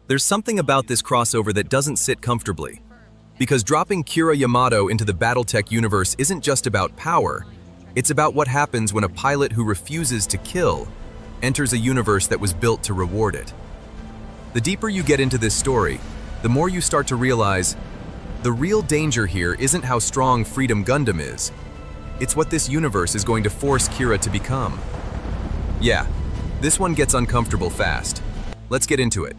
There's something about this crossover that doesn't sit comfortably. Because dropping Kira Yamato into the Battletech universe isn't just about power, it's about what happens when a pilot who refuses to kill enters a universe that was built to reward it. The deeper you get into this story, the more you start to realize the real danger here isn't how strong Freedom Gundam is. It's what this universe is going to force Kira to become. Yeah, this one gets uncomfortable fast. Let's get into it.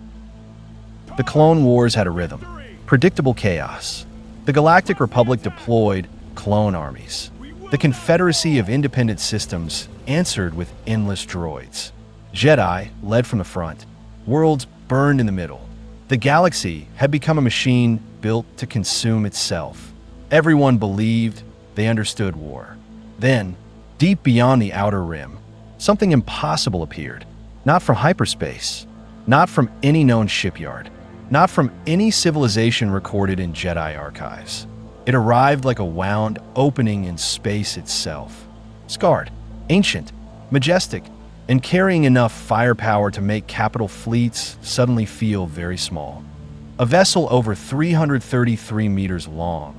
The Clone Wars had a rhythm. Predictable chaos. The Galactic Republic deployed clone armies. The Confederacy of Independent Systems answered with endless droids. Jedi led from the front. Worlds burned in the middle. The galaxy had become a machine built to consume itself. Everyone believed they understood war. Then, deep beyond the outer rim, something impossible appeared. Not from hyperspace. Not from any known shipyard. Not from any civilization recorded in Jedi archives. It arrived like a wound opening in space itself. Scarred, ancient, majestic, and carrying enough firepower to make capital fleets suddenly feel very small. A vessel over 333 meters long,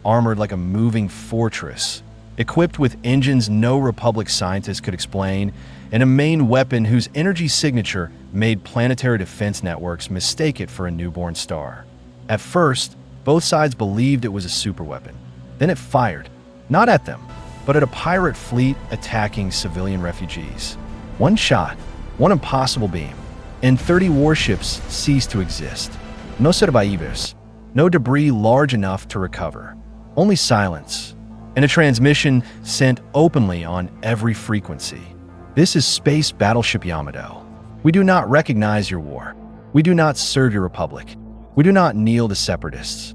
armored like a moving fortress, equipped with engines no Republic scientist could explain, and a main weapon whose energy signature made planetary defense networks mistake it for a newborn star. At first, both sides believed it was a superweapon. Then it fired, not at them, but at a pirate fleet attacking civilian refugees. One shot, one impossible beam, and 30 warships ceased to exist. No survivors, no debris large enough to recover, only silence, and a transmission sent openly on every frequency. This is Space Battleship Yamato. We do not recognize your war. We do not serve your republic. We do not kneel to separatists.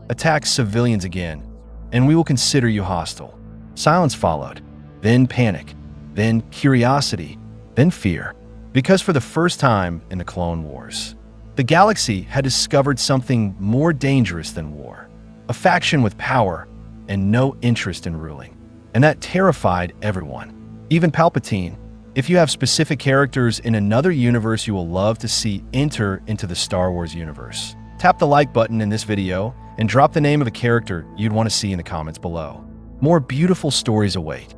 Attack civilians again, and we will consider you hostile. Silence followed, then panic, then curiosity, then fear. Because for the first time in the Clone Wars, the galaxy had discovered something more dangerous than war. A faction with power and no interest in ruling. And that terrified everyone. Even Palpatine. If you have specific characters in another universe you will love to see enter into the Star Wars universe, tap the like button in this video and drop the name of a character you'd want to see in the comments below. More beautiful stories await.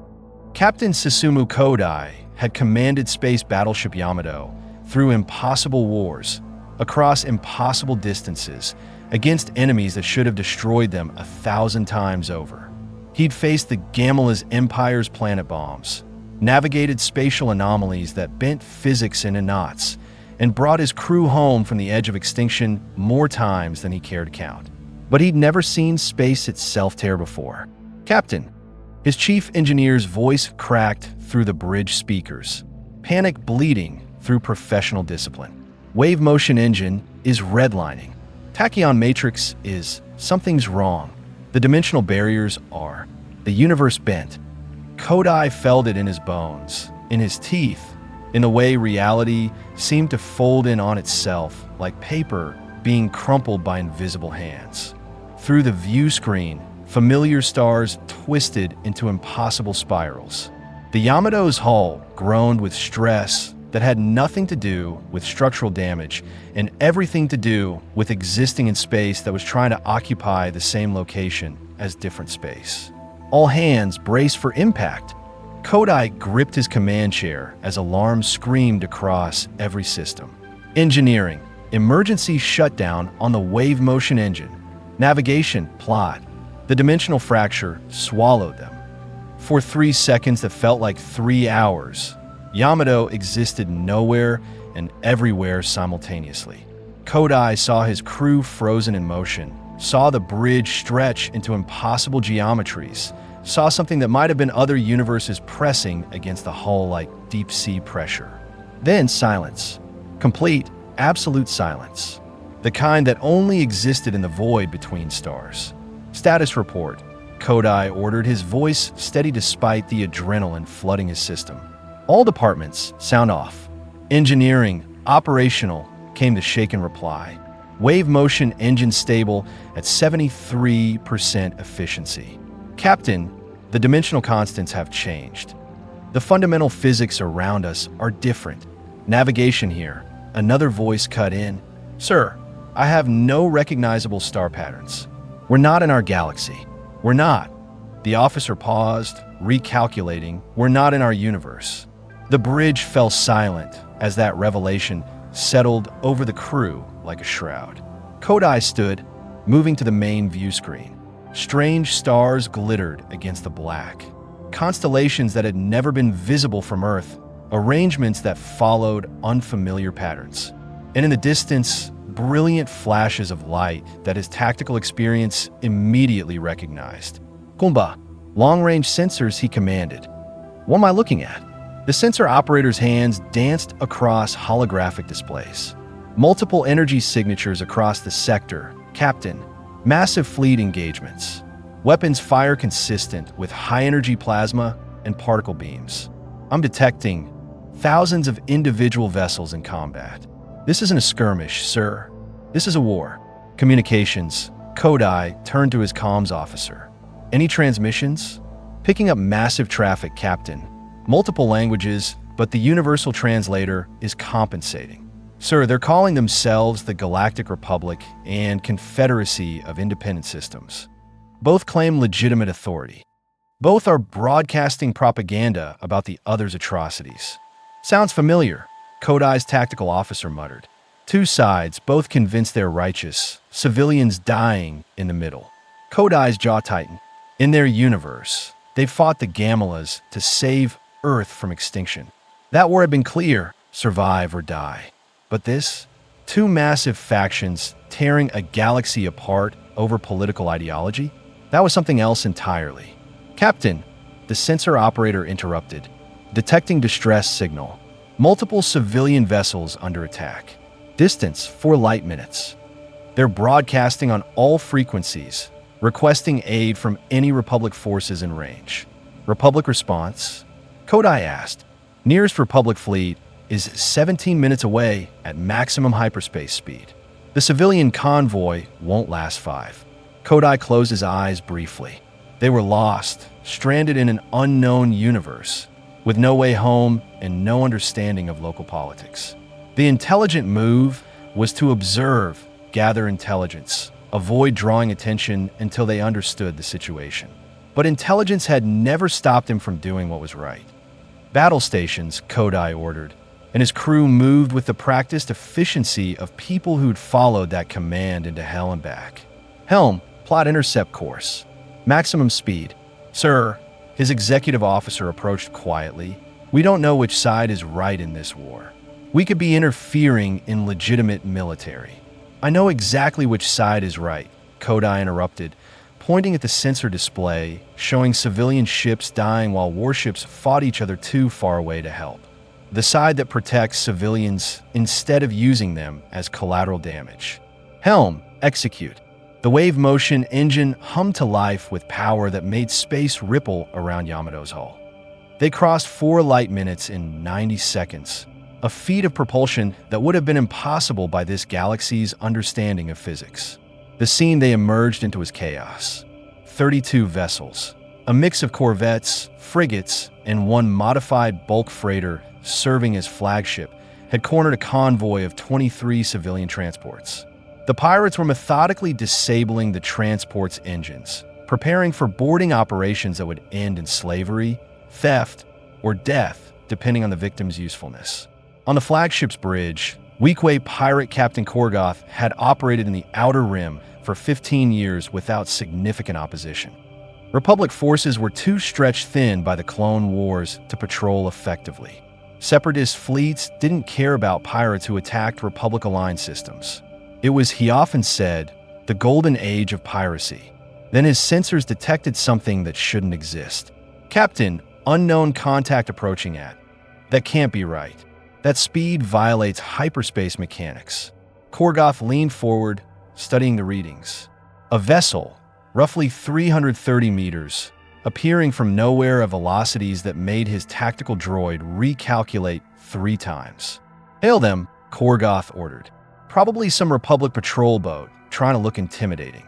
Captain Susumu Kodai had commanded Space Battleship Yamato through impossible wars, across impossible distances, against enemies that should have destroyed them 1,000 times over. He'd faced the Gamala's Empire's planet bombs, navigated spatial anomalies that bent physics into knots, and brought his crew home from the edge of extinction more times than he cared to count. But he'd never seen space itself tear before. Captain, his chief engineer's voice cracked through the bridge speakers, panic bleeding through professional discipline. Wave motion engine is redlining. Tachyon matrix is something's wrong. The dimensional barriers are. The universe bent. Kodai felt it in his bones, in his teeth, in the way reality seemed to fold in on itself like paper being crumpled by invisible hands. Through the view screen, familiar stars twisted into impossible spirals. The Yamato's hull groaned with stress that had nothing to do with structural damage and everything to do with existing in space that was trying to occupy the same location as different space. All hands braced for impact. Kodai gripped his command chair as alarms screamed across every system. Engineering, emergency shutdown on the wave motion engine. Navigation, plot. The dimensional fracture swallowed them. For 3 seconds that felt like 3 hours, Yamato existed nowhere and everywhere simultaneously. Kodai saw his crew frozen in motion, saw the bridge stretch into impossible geometries, saw something that might have been other universes pressing against the hull like deep-sea pressure. Then silence. Complete, absolute silence. The kind that only existed in the void between stars. Status report. Kodai ordered, his voice steady despite the adrenaline flooding his system. All departments, sound off. Engineering, operational, came the shaken reply. Wave motion engine stable at 73% efficiency. Captain, the dimensional constants have changed. The fundamental physics around us are different. Navigation here, another voice cut in. Sir, I have no recognizable star patterns. We're not in our galaxy. We're not. The officer paused, recalculating. We're not in our universe. The bridge fell silent as that revelation settled over the crew like a shroud. Kodai stood, moving to the main view screen. Strange stars glittered against the black. Constellations that had never been visible from Earth, arrangements that followed unfamiliar patterns. And in the distance, brilliant flashes of light that his tactical experience immediately recognized. Kumba, long-range sensors, he commanded. What am I looking at? The sensor operator's hands danced across holographic displays. Multiple energy signatures across the sector. Captain, massive fleet engagements. Weapons fire consistent with high-energy plasma and particle beams. I'm detecting thousands of individual vessels in combat. This isn't a skirmish, sir. This is a war. Communications. Kodai turned to his comms officer. Any transmissions? Picking up massive traffic, Captain. Multiple languages, but the universal translator is compensating. Sir, they're calling themselves the Galactic Republic and Confederacy of Independent Systems. Both claim legitimate authority. Both are broadcasting propaganda about the other's atrocities. Sounds familiar, Kodai's tactical officer muttered. Two sides, both convinced they're righteous, civilians dying in the middle. Kodai's jaw tightened. In their universe, they fought the Gamalas to save Earth from extinction. That war had been clear, survive or die. But this? Two massive factions tearing a galaxy apart over political ideology? That was something else entirely. Captain, the sensor operator interrupted. Detecting distress signal. Multiple civilian vessels under attack. Distance 4 light minutes. They're broadcasting on all frequencies, requesting aid from any Republic forces in range. Republic response? Kodai asked. Nearest Republic fleet is 17 minutes away at maximum hyperspace speed. The civilian convoy won't last 5. Kodai closed his eyes briefly. They were lost, stranded in an unknown universe, with no way home and no understanding of local politics. The intelligent move was to observe, gather intelligence, avoid drawing attention until they understood the situation. But intelligence had never stopped him from doing what was right. Battle stations, Kodai ordered, and his crew moved with the practiced efficiency of people who'd followed that command into hell and back. Helm, plot intercept course. Maximum speed. Sir, his executive officer approached quietly. We don't know which side is right in this war. We could be interfering in legitimate military. I know exactly which side is right, Kodai interrupted, pointing at the sensor display, showing civilian ships dying while warships fought each other too far away to help. The side that protects civilians instead of using them as collateral damage. Helm, execute. The wave motion engine hummed to life with power that made space ripple around Yamato's hull. They crossed 4 light minutes in 90 seconds, a feat of propulsion that would have been impossible by this galaxy's understanding of physics. The scene they emerged into was chaos. 32 vessels, a mix of corvettes, frigates, and one modified bulk freighter serving as flagship, had cornered a convoy of 23 civilian transports. The pirates were methodically disabling the transport's engines, preparing for boarding operations that would end in slavery, theft, or death, depending on the victim's usefulness. On the flagship's bridge, Weequay pirate Captain Korgoth had operated in the Outer Rim for 15 years without significant opposition. Republic forces were too stretched thin by the Clone Wars to patrol effectively. Separatist fleets didn't care about pirates who attacked Republic-aligned systems. It was, he often said, the golden age of piracy. Then his sensors detected something that shouldn't exist. Captain, unknown contact approaching at. That can't be right. That speed violates hyperspace mechanics. Korgoth leaned forward, studying the readings. A vessel, roughly 330 meters, appearing from nowhere at velocities that made his tactical droid recalculate 3 times. Hail them, Korgoth ordered. Probably some Republic patrol boat, trying to look intimidating.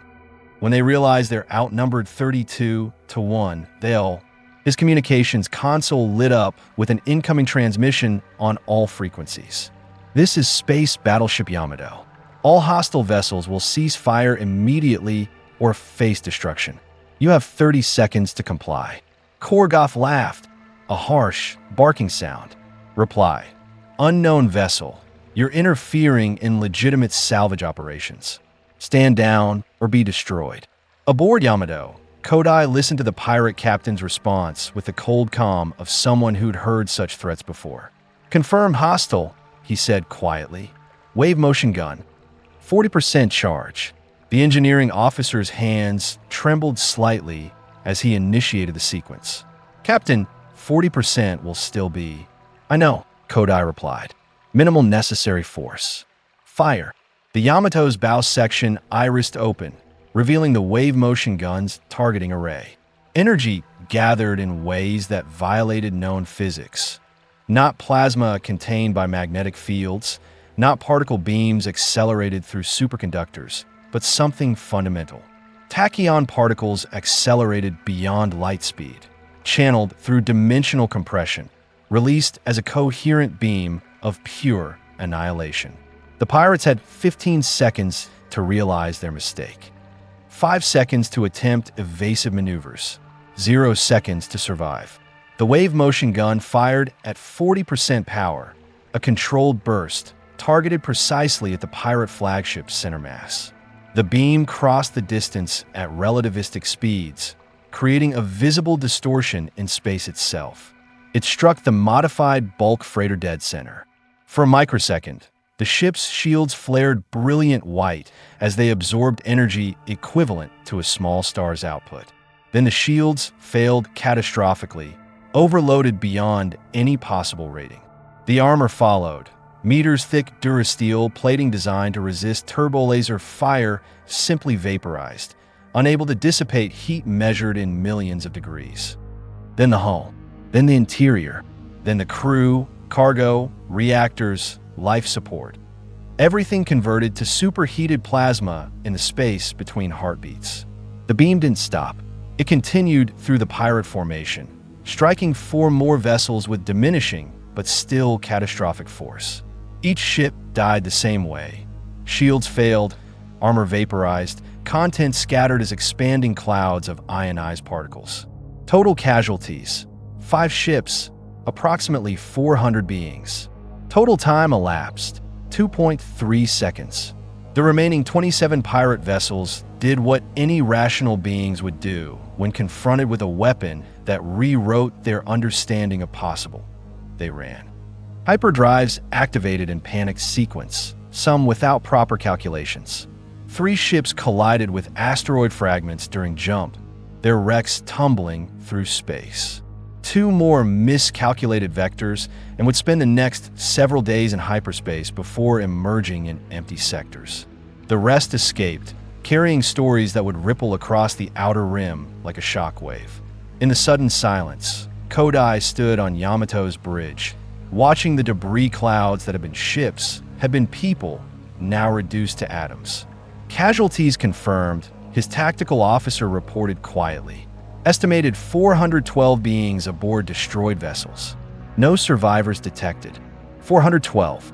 When they realize they're outnumbered 32-1, they'll... His communications console lit up with an incoming transmission on all frequencies. This is Space Battleship Yamato. All hostile vessels will cease fire immediately or face destruction. You have 30 seconds to comply." Korgoth laughed, a harsh, barking sound. Reply: "Unknown vessel, you're interfering in legitimate salvage operations. Stand down or be destroyed." Aboard Yamato, Kodai listened to the pirate captain's response with the cold calm of someone who'd heard such threats before. "Confirm hostile," he said quietly. "Wave motion gun. 40% charge." The engineering officer's hands trembled slightly as he initiated the sequence. "Captain, 40% will still be—" "I know," Kodai replied. "Minimal necessary force." Fire. The Yamato's bow section irised open, revealing the wave motion gun's targeting array. Energy gathered in ways that violated known physics. Not plasma contained by magnetic fields, not particle beams accelerated through superconductors, but something fundamental. Tachyon particles accelerated beyond light speed, channeled through dimensional compression, released as a coherent beam of pure annihilation. The pirates had 15 seconds to realize their mistake. 5 seconds to attempt evasive maneuvers. 0 seconds to survive. The wave motion gun fired at 40% power, a controlled burst targeted precisely at the pirate flagship's center mass. The beam crossed the distance at relativistic speeds, creating a visible distortion in space itself. It struck the modified bulk freighter dead center. For a microsecond, the ship's shields flared brilliant white as they absorbed energy equivalent to a small star's output. Then the shields failed catastrophically, overloaded beyond any possible rating. The armor followed. Meters-thick durasteel plating designed to resist turbo-laser fire simply vaporized, unable to dissipate heat measured in millions of degrees. Then the hull, then the interior, then the crew, cargo, reactors, life support. Everything converted to superheated plasma in the space between heartbeats. The beam didn't stop. It continued through the pirate formation, striking 4 more vessels with diminishing but still catastrophic force. Each ship died the same way. Shields failed, armor vaporized, content scattered as expanding clouds of ionized particles. Total casualties: 5 ships, approximately 400 beings. Total time elapsed: 2.3 seconds. The remaining 27 pirate vessels did what any rational beings would do when confronted with a weapon that rewrote their understanding of possible. They ran. Hyperdrives activated in panicked sequence, some without proper calculations. 3 ships collided with asteroid fragments during jump, their wrecks tumbling through space. 2 more miscalculated vectors and would spend the next several days in hyperspace before emerging in empty sectors. The rest escaped, carrying stories that would ripple across the outer rim like a shockwave. In the sudden silence, Kodai stood on Yamato's bridge, watching the debris clouds that had been ships, had been people, now reduced to atoms. Casualties confirmed, his tactical officer reported quietly. Estimated 412 beings aboard destroyed vessels. No survivors detected. 412.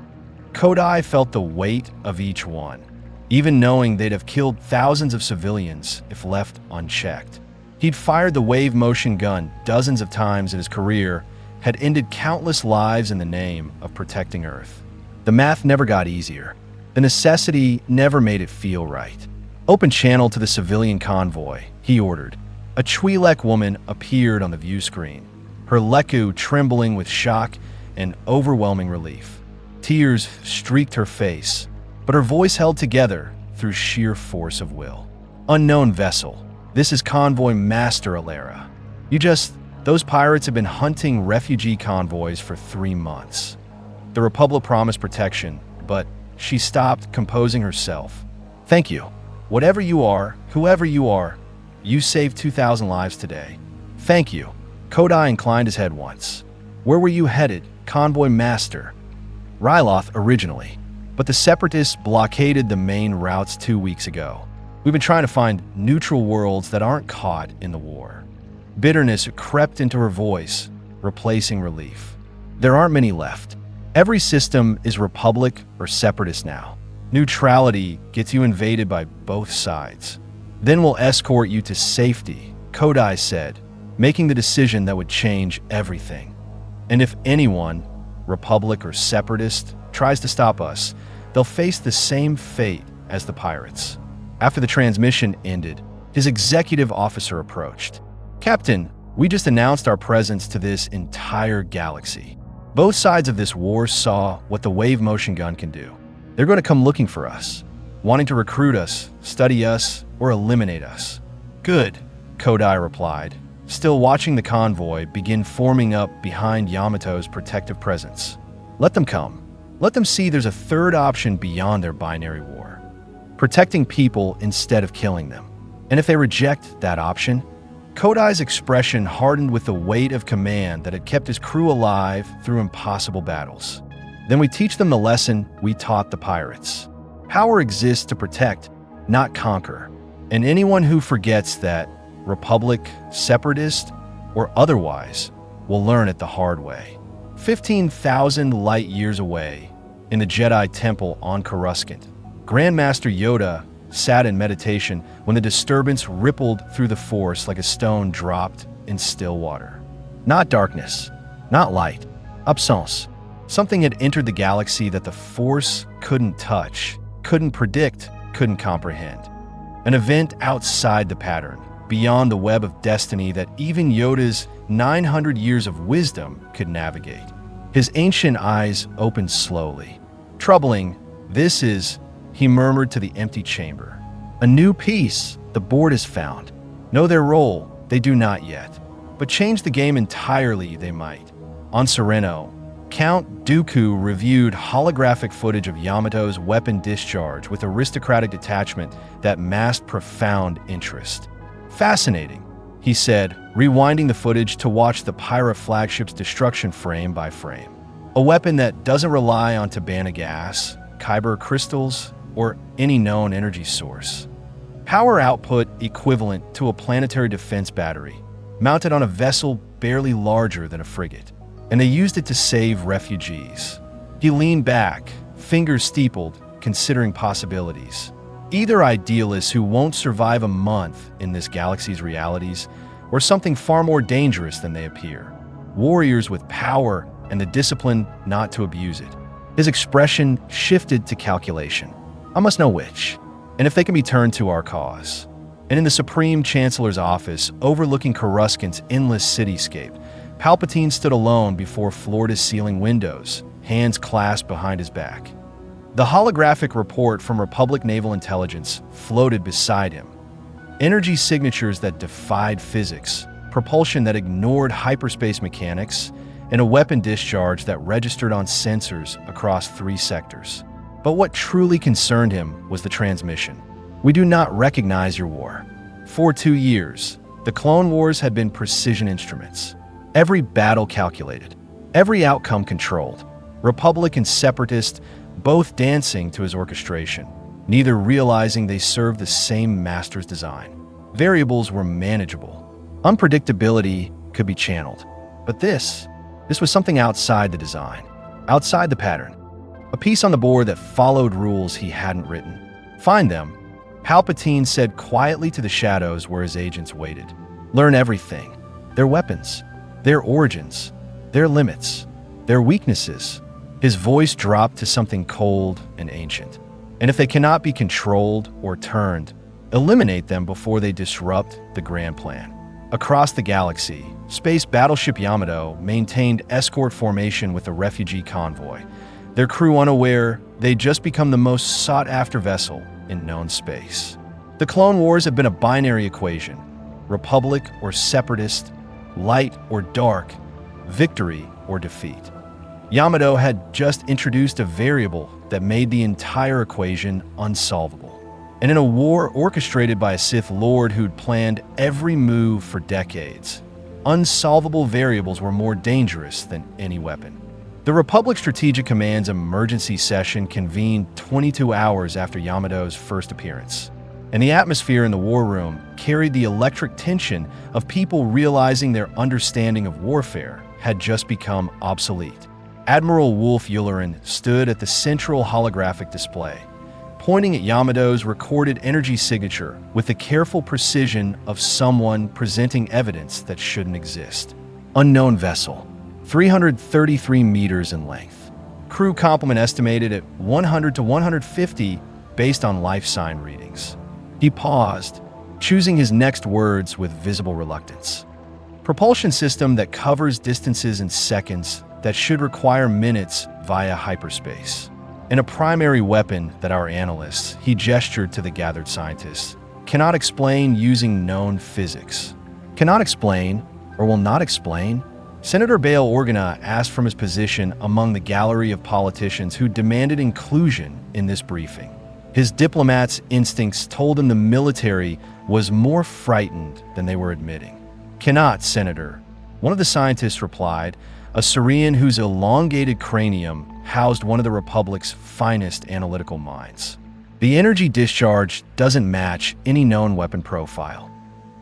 Kodai felt the weight of each one, even knowing they'd have killed thousands of civilians if left unchecked. He'd fired the wave motion gun dozens of times in his career, had ended countless lives in the name of protecting Earth. The math never got easier. The necessity never made it feel right. "Open channel to the civilian convoy," he ordered. A Twi'lek woman appeared on the view screen, her leku trembling with shock and overwhelming relief. Tears streaked her face, but her voice held together through sheer force of will. "Unknown vessel. This is Convoy Master Alera. Those pirates have been hunting refugee convoys for 3 months. The Republic promised protection, but she stopped, composing herself. Thank you. Whatever you are, whoever you are, you saved 2,000 lives today. Thank you." Kodai inclined his head once. "Where were you headed, Convoy Master?" "Ryloth originally, but the Separatists blockaded the main routes 2 weeks ago. We've been trying to find neutral worlds that aren't caught in the war." Bitterness crept into her voice, replacing relief. "There aren't many left. Every system is Republic or Separatist now. Neutrality gets you invaded by both sides. Then we'll escort you to safety, Kodai said, making the decision that would change everything. And if anyone, Republic or Separatist, tries to stop us, they'll face the same fate as the pirates. After the transmission ended, his executive officer approached. Captain, we just announced our presence to this entire galaxy. Both sides of this war saw what the wave motion gun can do. They're going to come looking for us, wanting to recruit us, study us, or eliminate us. Good, Kodai replied, still watching the convoy begin forming up behind Yamato's protective presence. Let them come. Let them see there's a third option beyond their binary war. Protecting people instead of killing them. And if they reject that option, Kodai's expression hardened with the weight of command that had kept his crew alive through impossible battles. Then we teach them the lesson we taught the pirates. Power exists to protect, not conquer. And anyone who forgets that, Republic, Separatist, or otherwise, will learn it the hard way. 15,000 light years away, in the Jedi Temple on Coruscant, Grandmaster Yoda sat in meditation when the disturbance rippled through the Force like a stone dropped in still water. Not darkness, not light, absence. Something had entered the galaxy that the Force couldn't touch, couldn't predict, couldn't comprehend. An event outside the pattern, beyond the web of destiny that even Yoda's 900 years of wisdom could navigate. His ancient eyes opened slowly. Troubling, this is, he murmured to the empty chamber. A new piece the board has found. Know their role, they do not yet. But change the game entirely, they might. On Sereno, Count Dooku reviewed holographic footage of Yamato's weapon discharge with aristocratic detachment that masked profound interest. Fascinating, he said, rewinding the footage to watch the Pyra flagship's destruction frame by frame. A weapon that doesn't rely on Tabana gas, Kyber crystals, or any known energy source. Power output equivalent to a planetary defense battery, mounted on a vessel barely larger than a frigate. And they used it to save refugees. He leaned back, fingers steepled, considering possibilities. Either idealists who won't survive a month in this galaxy's realities, or something far more dangerous than they appear. Warriors with power and the discipline not to abuse it. His expression shifted to calculation. I must know which, and if they can be turned to our cause. And in the Supreme Chancellor's office, overlooking Coruscant's endless cityscape, Palpatine stood alone before floor-to-ceiling windows, hands clasped behind his back. The holographic report from Republic Naval Intelligence floated beside him. Energy signatures that defied physics, propulsion that ignored hyperspace mechanics, and a weapon discharge that registered on sensors across 3 sectors. But what truly concerned him was the transmission. We do not recognize your war. For 2 years, the Clone Wars had been precision instruments. Every battle calculated, every outcome controlled. Republic and Separatist both dancing to his orchestration, neither realizing they served the same master's design. Variables were manageable. Unpredictability could be channeled. But this was something outside the design, outside the pattern. A piece on the board that followed rules he hadn't written. Find them, Palpatine said quietly to the shadows where his agents waited. Learn everything. Their weapons, their origins, their limits, their weaknesses. His voice dropped to something cold and ancient. And if they cannot be controlled or turned, eliminate them before they disrupt the grand plan. Across the galaxy, Space Battleship Yamato maintained escort formation with a refugee convoy, their crew unaware they'd just become the most sought-after vessel in known space. The Clone Wars have been a binary equation, Republic or Separatist, light or dark, victory or defeat. Yamato had just introduced a variable that made the entire equation unsolvable. And in a war orchestrated by a Sith Lord who'd planned every move for decades, unsolvable variables were more dangerous than any weapon. The Republic Strategic Command's emergency session convened 22 hours after Yamato's first appearance. And the atmosphere in the war room carried the electric tension of people realizing their understanding of warfare had just become obsolete. Admiral Wolf Yularen stood at the central holographic display, pointing at Yamato's recorded energy signature with the careful precision of someone presenting evidence that shouldn't exist. Unknown vessel, 333 meters in length. Crew complement estimated at 100 to 150 based on life sign readings. He paused, choosing his next words with visible reluctance. Propulsion system that covers distances in seconds that should require minutes via hyperspace. And a primary weapon that our analysts, he gestured to the gathered scientists, cannot explain using known physics. Cannot explain, or will not explain? Senator Bail Organa asked from his position among the gallery of politicians who demanded inclusion in this briefing. His diplomat's instincts told him the military was more frightened than they were admitting. Cannot, Senator. One of the scientists replied, a Syrian whose elongated cranium housed one of the Republic's finest analytical minds. The energy discharge doesn't match any known weapon profile.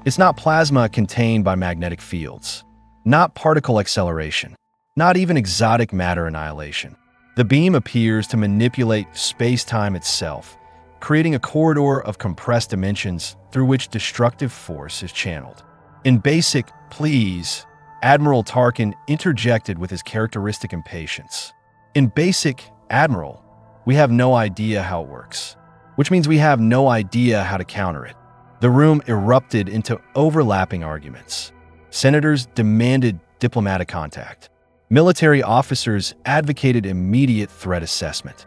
It's not plasma contained by magnetic fields, not particle acceleration, not even exotic matter annihilation. The beam appears to manipulate space-time itself, creating a corridor of compressed dimensions through which destructive force is channeled. In basic, please, Admiral Tarkin interjected with his characteristic impatience. In basic, Admiral, we have no idea how it works, which means we have no idea how to counter it. The room erupted into overlapping arguments. Senators demanded diplomatic contact. Military officers advocated immediate threat assessment.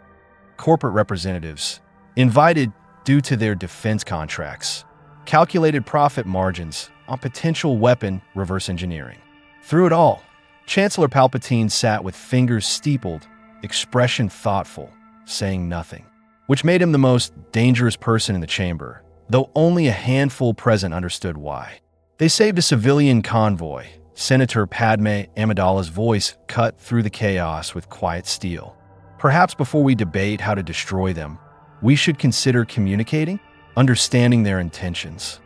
Corporate representatives, invited due to their defense contracts, calculated profit margins on potential weapon reverse engineering. Through it all, Chancellor Palpatine sat with fingers steepled, expression thoughtful, saying nothing, which made him the most dangerous person in the chamber, though only a handful present understood why. They saved a civilian convoy. Senator Padme Amidala's voice cut through the chaos with quiet steel. Perhaps before we debate how to destroy them, we should consider communicating, understanding their intentions.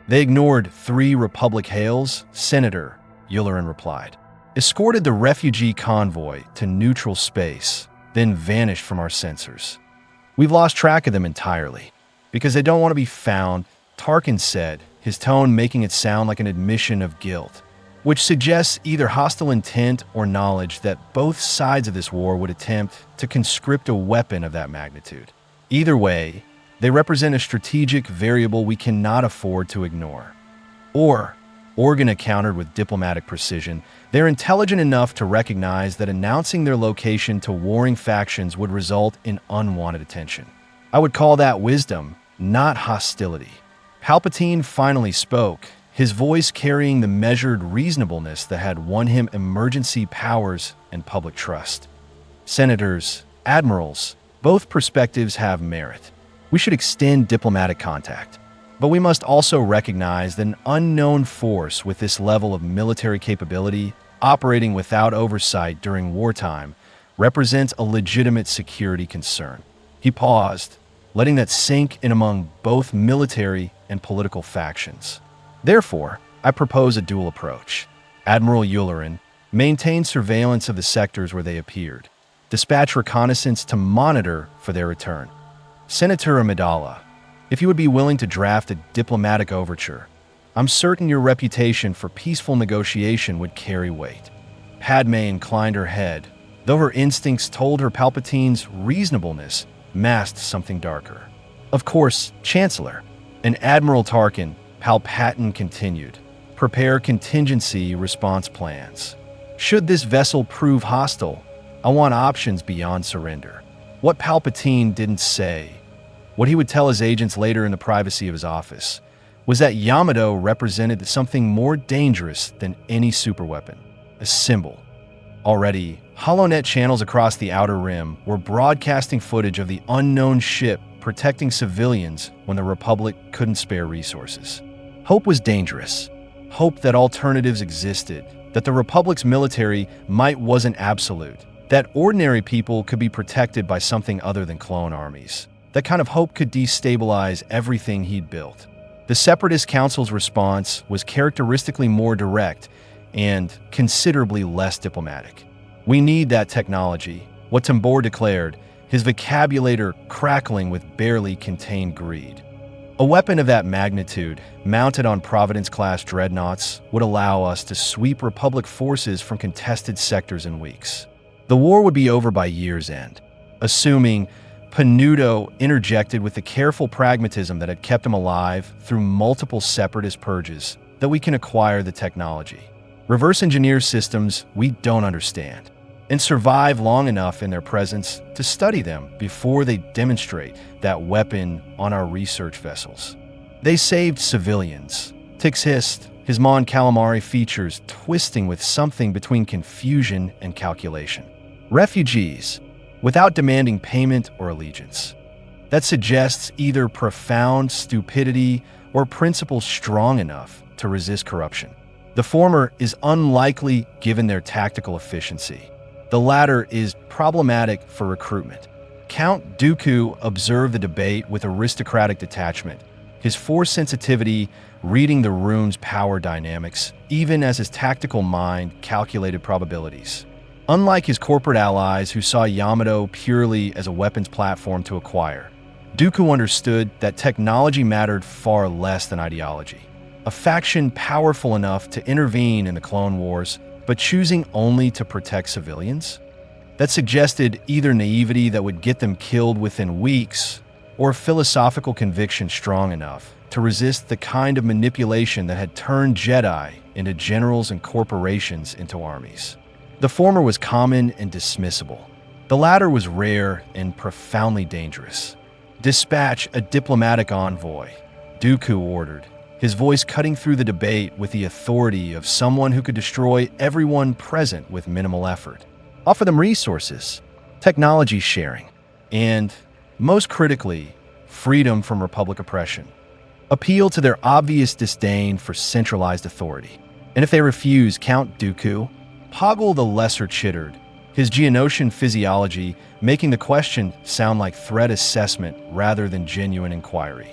They ignored 3 Republic hails, Senator, Yularen replied, escorted the refugee convoy to neutral space, then vanished from our sensors. We've lost track of them entirely. Because they don't want to be found, Tarkin said, his tone making it sound like an admission of guilt, which suggests either hostile intent or knowledge that both sides of this war would attempt to conscript a weapon of that magnitude. Either way, they represent a strategic variable we cannot afford to ignore. Or, Organa countered with diplomatic precision, they're intelligent enough to recognize that announcing their location to warring factions would result in unwanted attention. I would call that wisdom, not hostility. Palpatine finally spoke, his voice carrying the measured reasonableness that had won him emergency powers and public trust. Senators, admirals, both perspectives have merit. We should extend diplomatic contact. But we must also recognize that an unknown force with this level of military capability, operating without oversight during wartime, represents a legitimate security concern. He paused, letting that sink in among both military and political factions. Therefore, I propose a dual approach. Admiral Yularen, maintain surveillance of the sectors where they appeared. Dispatch reconnaissance to monitor for their return. Senator Amidala, if you would be willing to draft a diplomatic overture, I'm certain your reputation for peaceful negotiation would carry weight. Padme inclined her head, though her instincts told her Palpatine's reasonableness masked something darker. Of course, Chancellor. And Admiral Tarkin, Palpatine continued, prepare contingency response plans. Should this vessel prove hostile, I want options beyond surrender. What Palpatine didn't say, what he would tell his agents later in the privacy of his office, was that Yamato represented something more dangerous than any superweapon, a symbol. Already, HoloNet channels across the Outer Rim were broadcasting footage of the unknown ship protecting civilians when the Republic couldn't spare resources. Hope was dangerous. Hope that alternatives existed, that the Republic's military might wasn't absolute, that ordinary people could be protected by something other than clone armies. That kind of hope could destabilize everything he'd built. The Separatist Council's response was characteristically more direct and considerably less diplomatic. We need that technology, what Tambor declared, his vocabulary crackling with barely contained greed. A weapon of that magnitude, mounted on Providence-class dreadnoughts, would allow us to sweep Republic forces from contested sectors in weeks. The war would be over by year's end, assuming Panuto interjected with the careful pragmatism that had kept him alive through multiple separatist purges that we can acquire the technology. Reverse engineer systems we don't understand, and survive long enough in their presence to study them before they demonstrate that weapon on our research vessels. They saved civilians. Tix hissed, his Mon Calamari features twisting with something between confusion and calculation. Refugees, without demanding payment or allegiance. That suggests either profound stupidity or principles strong enough to resist corruption. The former is unlikely given their tactical efficiency. The latter is problematic for recruitment. Count Dooku observed the debate with aristocratic detachment, his force sensitivity reading the rune's power dynamics, even as his tactical mind calculated probabilities. Unlike his corporate allies who saw Yamato purely as a weapons platform to acquire, Dooku understood that technology mattered far less than ideology. A faction powerful enough to intervene in the Clone Wars, but choosing only to protect civilians? That suggested either naivety that would get them killed within weeks, or philosophical conviction strong enough to resist the kind of manipulation that had turned Jedi into generals and corporations into armies. The former was common and dismissible. The latter was rare and profoundly dangerous. Dispatch a diplomatic envoy, Dooku ordered, his voice cutting through the debate with the authority of someone who could destroy everyone present with minimal effort. Offer them resources, technology sharing, and, most critically, freedom from Republic oppression. Appeal to their obvious disdain for centralized authority. And if they refuse, Count Dooku, Poggle the Lesser chittered, his Geonosian physiology making the question sound like threat assessment rather than genuine inquiry.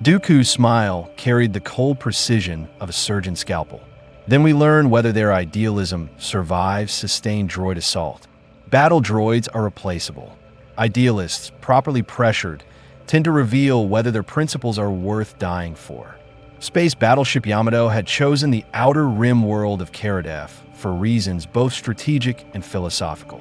Dooku's smile carried the cold precision of a surgeon's scalpel. Then we learn whether their idealism survives sustained droid assault. Battle droids are replaceable. Idealists, properly pressured, tend to reveal whether their principles are worth dying for. Space Battleship Yamato had chosen the outer rim world of Karadef for reasons both strategic and philosophical.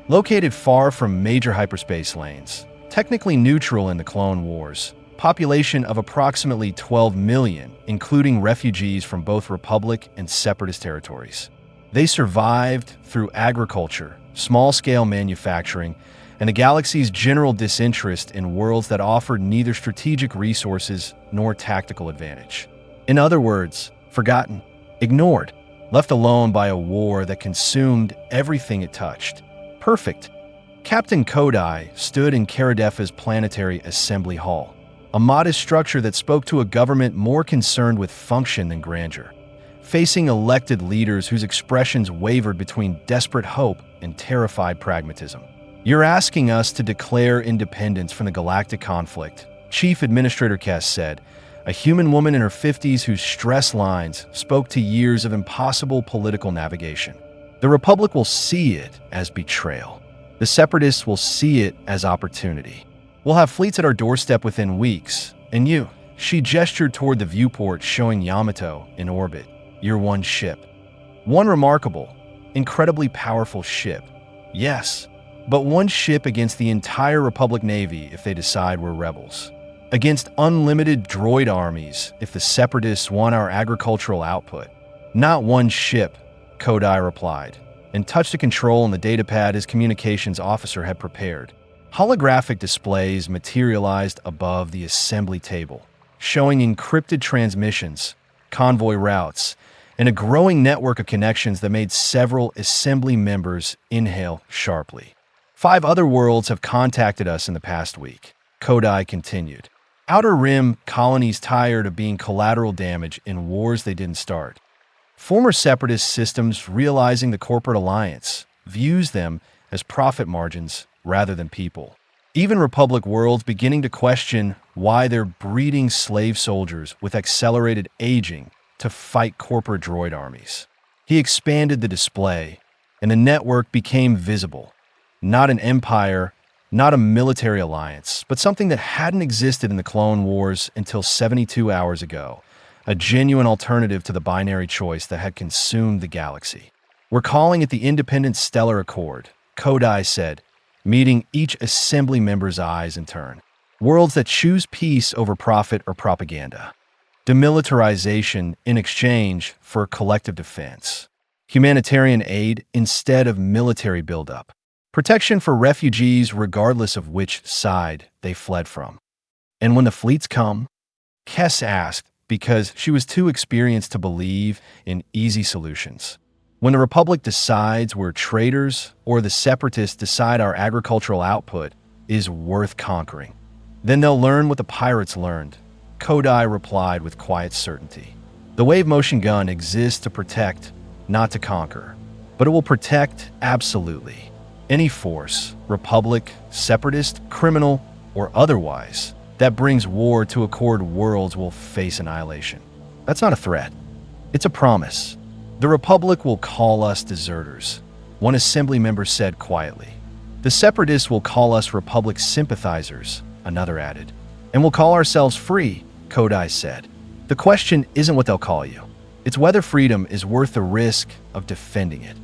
Located far from major hyperspace lanes, technically neutral in the Clone Wars, population of approximately 12 million, including refugees from both Republic and Separatist territories. They survived through agriculture, small-scale manufacturing, and the galaxy's general disinterest in worlds that offered neither strategic resources nor tactical advantage. In other words, forgotten, ignored, left alone by a war that consumed everything it touched. Perfect. Captain Kodai stood in Karadefa's planetary assembly hall, a modest structure that spoke to a government more concerned with function than grandeur, facing elected leaders whose expressions wavered between desperate hope and terrified pragmatism. You're asking us to declare independence from the galactic conflict, Chief Administrator Kess said, a human woman in her 50s whose stress lines spoke to years of impossible political navigation. The Republic will see it as betrayal. The Separatists will see it as opportunity. We'll have fleets at our doorstep within weeks, and you, she gestured toward the viewport showing Yamato in orbit, your one ship. One remarkable, incredibly powerful ship. Yes, but one ship against the entire Republic Navy if they decide we're rebels. Against unlimited droid armies if the Separatists want our agricultural output. Not one ship, Kodai replied, and touched a control on the datapad his communications officer had prepared. Holographic displays materialized above the assembly table, showing encrypted transmissions, convoy routes, and a growing network of connections that made several assembly members inhale sharply. 5 other worlds have contacted us in the past week, Kodai continued. Outer Rim colonies tired of being collateral damage in wars they didn't start. Former Separatist systems realizing the corporate alliance views them as profit margins rather than people. Even Republic worlds beginning to question why they're breeding slave soldiers with accelerated aging to fight corporate droid armies. He expanded the display, and the network became visible. Not an empire, Not a military alliance, but something that hadn't existed in the Clone Wars until 72 hours ago. A genuine alternative to the binary choice that had consumed the galaxy. "We're calling it the Independent Stellar Accord," Kodai said, meeting each assembly member's eyes in turn. "Worlds that choose peace over profit or propaganda. Demilitarization in exchange for collective defense. Humanitarian aid instead of military buildup. Protection for refugees regardless of which side they fled from." "And when the fleets come?" Kess asked, because she was too experienced to believe in easy solutions. "When the Republic decides we're traitors, or the Separatists decide our agricultural output is worth conquering. Then they'll learn what the pirates learned," Kodai replied with quiet certainty. "The wave motion gun exists to protect, not to conquer. But it will protect absolutely. Any force, Republic, Separatist, criminal, or otherwise, that brings war to Accord worlds will face annihilation. That's not a threat. It's a promise. The Republic will call us deserters," one assembly member said quietly. "The Separatists will call us Republic sympathizers," another added. "And we'll call ourselves free," Kodai said. "The question isn't what they'll call you. It's whether freedom is worth the risk of defending it."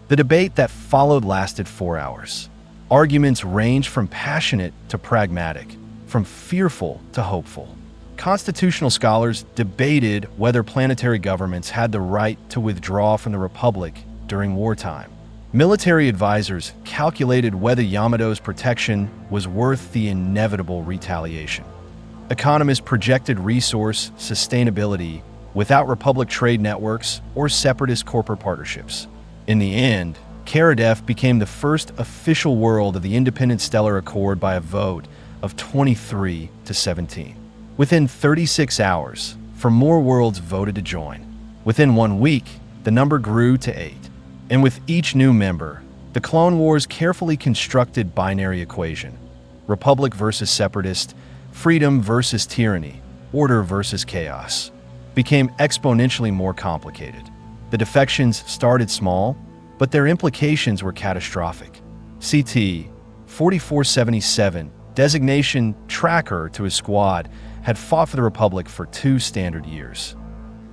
The debate that followed lasted 4 hours. Arguments ranged from passionate to pragmatic, from fearful to hopeful. Constitutional scholars debated whether planetary governments had the right to withdraw from the Republic during wartime. Military advisors calculated whether Yamato's protection was worth the inevitable retaliation. Economists projected resource sustainability without Republic trade networks or Separatist corporate partnerships. In the end, Karadef became the first official world of the Independent Stellar Accord by a vote of 23 to 17. Within 36 hours, 4 more worlds voted to join. Within 1 week, the number grew to 8. And with each new member, the Clone Wars' carefully constructed binary equation, Republic versus Separatist, freedom versus tyranny, order versus chaos, became exponentially more complicated. The defections started small, but their implications were catastrophic. CT 4477, designation tracker to his squad, had fought for the Republic for 2 standard years.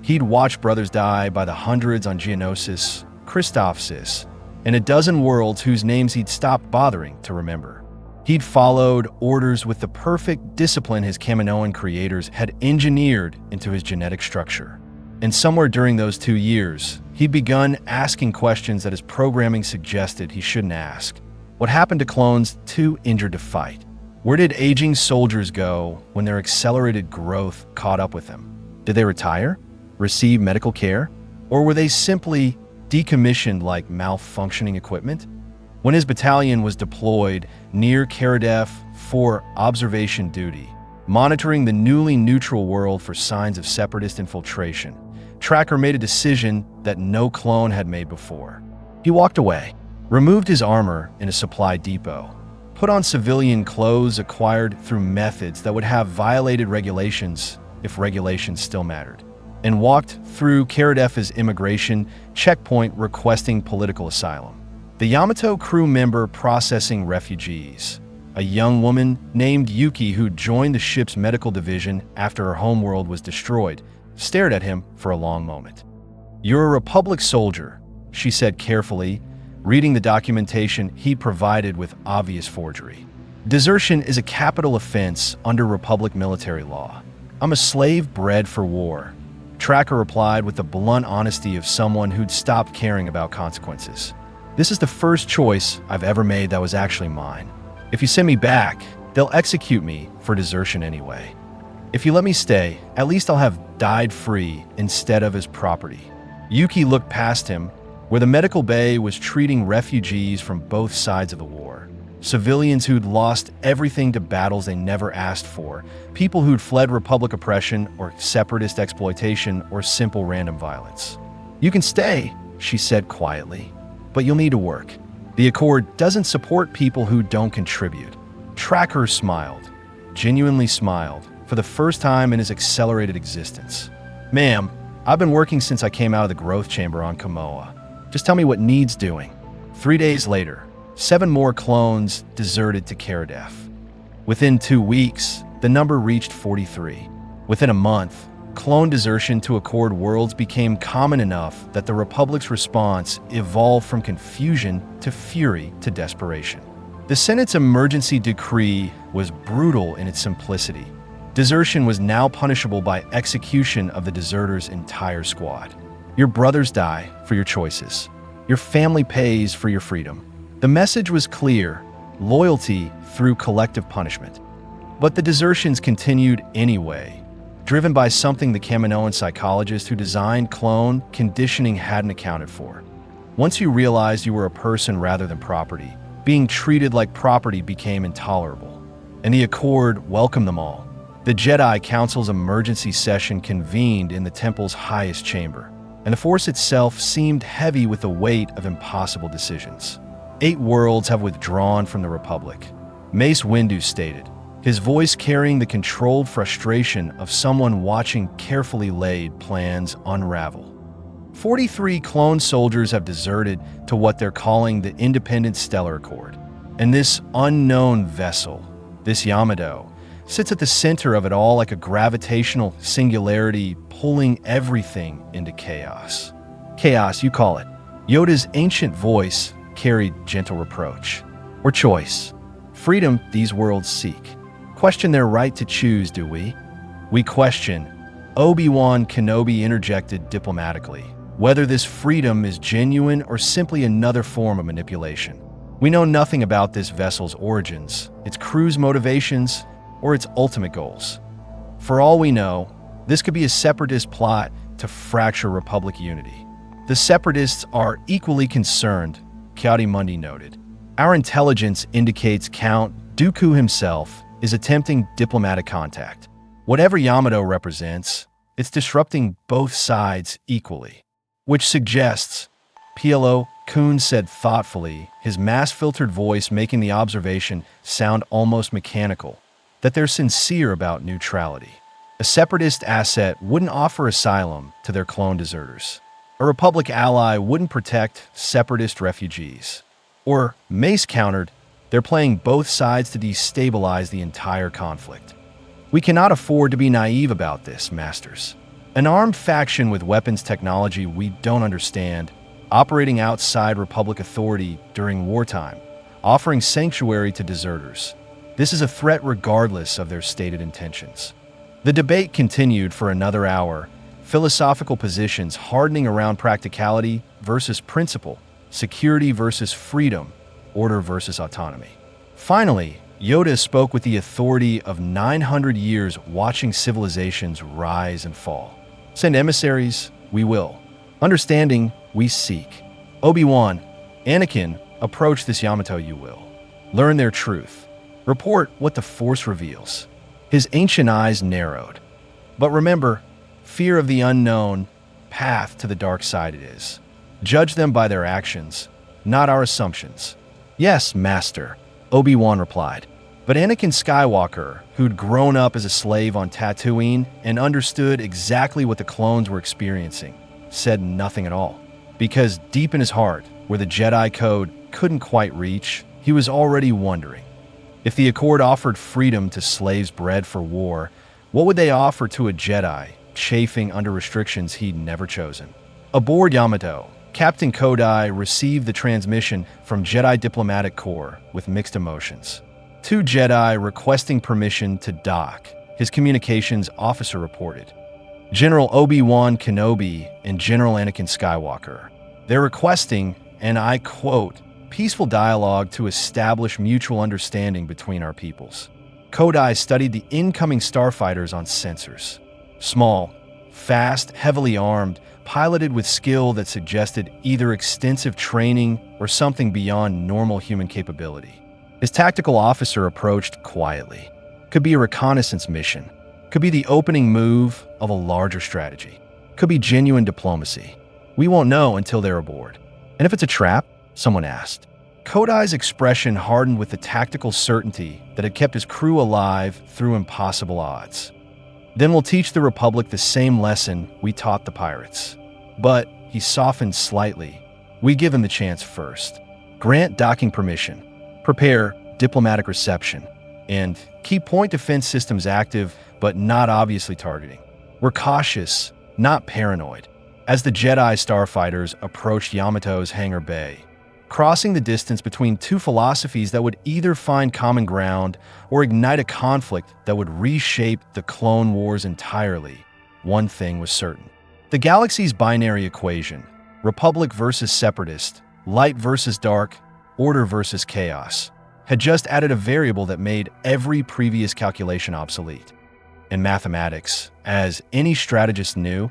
He'd watched brothers die by the hundreds on Geonosis, Christophsis, and a dozen worlds whose names he'd stopped bothering to remember. He'd followed orders with the perfect discipline his Kaminoan creators had engineered into his genetic structure. And somewhere during those 2 years, he'd begun asking questions that his programming suggested he shouldn't ask. What happened to clones too injured to fight? Where did aging soldiers go when their accelerated growth caught up with them? Did they retire? Receive medical care? Or were they simply decommissioned like malfunctioning equipment? When his battalion was deployed near Karadef for observation duty, monitoring the newly neutral world for signs of Separatist infiltration, Tracker made a decision that no clone had made before. He walked away, removed his armor in a supply depot, put on civilian clothes acquired through methods that would have violated regulations if regulations still mattered, and walked through Karadef's immigration checkpoint requesting political asylum. The Yamato crew member processing refugees, a young woman named Yuki who joined the ship's medical division after her homeworld was destroyed, stared at him for a long moment. "You're a Republic soldier," she said carefully, reading the documentation he provided with obvious forgery. "Desertion is a capital offense under Republic military law. I'm a slave bred for war," Tracker replied with the blunt honesty of someone who'd stopped caring about consequences. "This is the first choice I've ever made that was actually mine. If you send me back, they'll execute me for desertion anyway. If you let me stay, at least I'll have died free instead of as property." Yuki looked past him, where the medical bay was treating refugees from both sides of the war. Civilians who'd lost everything to battles they never asked for, people who'd fled Republic oppression or Separatist exploitation or simple random violence. "You can stay," she said quietly, "but you'll need to work. The Accord doesn't support people who don't contribute." Tracker smiled, genuinely smiled, for the first time in his accelerated existence. "Ma'am, I've been working since I came out of the growth chamber on Komoa. Just tell me what needs doing." 3 days later, 7 more clones deserted to Karadef. Within 2 weeks, the number reached 43. Within a month, clone desertion to Accord worlds became common enough that the Republic's response evolved from confusion to fury to desperation. The Senate's emergency decree was brutal in its simplicity. Desertion was now punishable by execution of the deserter's entire squad. Your brothers die for your choices. Your family pays for your freedom. The message was clear: loyalty through collective punishment. But the desertions continued anyway, driven by something the Kaminoan psychologist who designed clone conditioning hadn't accounted for. Once you realized you were a person rather than property, being treated like property became intolerable. And the Accord welcomed them all. The Jedi Council's emergency session convened in the temple's highest chamber, and the Force itself seemed heavy with the weight of impossible decisions. 8 worlds have withdrawn from the Republic, Mace Windu stated, his voice carrying the controlled frustration of someone watching carefully laid plans unravel. 43 clone soldiers have deserted to what they're calling the Independent Stellar Accord, and this unknown vessel, this Yamato, sits at the center of it all like a gravitational singularity pulling everything into chaos. Chaos, you call it. Yoda's ancient voice carried gentle reproach. Or choice. Freedom these worlds seek. Question their right to choose, do we? We question, Obi-Wan Kenobi interjected diplomatically, whether this freedom is genuine or simply another form of manipulation. We know nothing about this vessel's origins, its crew's motivations, or its ultimate goals. For all we know, this could be a Separatist plot to fracture Republic unity. The Separatists are equally concerned, Coyote Mundi noted. Our intelligence indicates Count Dooku himself is attempting diplomatic contact. Whatever Yamato represents, it's disrupting both sides equally. Which suggests, Plo Koon said thoughtfully, his mass-filtered voice making the observation sound almost mechanical, that they're sincere about neutrality. A Separatist asset wouldn't offer asylum to their clone deserters. A Republic ally wouldn't protect Separatist refugees. Or, Mace countered, they're playing both sides to destabilize the entire conflict. We cannot afford to be naive about this, Masters. An armed faction with weapons technology we don't understand, operating outside Republic authority during wartime, offering sanctuary to deserters. This is a threat regardless of their stated intentions. The debate continued for another hour, philosophical positions hardening around practicality versus principle, security versus freedom, order versus autonomy. Finally, Yoda spoke with the authority of 900 years watching civilizations rise and fall. Send emissaries, we will. Understanding, we seek. Obi-Wan, Anakin, approach this Yamato you will. Learn their truth. Report what the Force reveals. His ancient eyes narrowed. But remember, fear of the unknown, path to the dark side it is. Judge them by their actions, not our assumptions. Yes, Master, Obi-Wan replied. But Anakin Skywalker, who'd grown up as a slave on Tatooine and understood exactly what the clones were experiencing, said nothing at all. Because deep in his heart, where the Jedi Code couldn't quite reach, he was already wondering. If the Accord offered freedom to slaves bred for war, what would they offer to a Jedi, chafing under restrictions he'd never chosen? Aboard Yamato, Captain Kodai received the transmission from Jedi Diplomatic Corps with mixed emotions. 2 Jedi requesting permission to dock, his communications officer reported. General Obi-Wan Kenobi and General Anakin Skywalker. They're requesting, and I quote, peaceful dialogue to establish mutual understanding between our peoples. Kodai studied the incoming starfighters on sensors. Small, fast, heavily armed, piloted with skill that suggested either extensive training or something beyond normal human capability. His tactical officer approached quietly. Could be a reconnaissance mission. Could be the opening move of a larger strategy. Could be genuine diplomacy. We won't know until they're aboard. And if it's a trap? Someone asked. Kodai's expression hardened with the tactical certainty that had kept his crew alive through impossible odds. Then we'll teach the Republic the same lesson we taught the pirates. But, he softened slightly, we give him the chance first. grant docking permission, prepare diplomatic reception, and keep point defense systems active but not obviously targeting. We're cautious, not paranoid. As the Jedi starfighters approached Yamato's hangar bay, crossing the distance between two philosophies that would either find common ground or ignite a conflict that would reshape the Clone Wars entirely, one thing was certain. The galaxy's binary equation, Republic versus Separatist, light versus dark, order versus chaos, had just added a variable that made every previous calculation obsolete. And mathematics, as any strategist knew,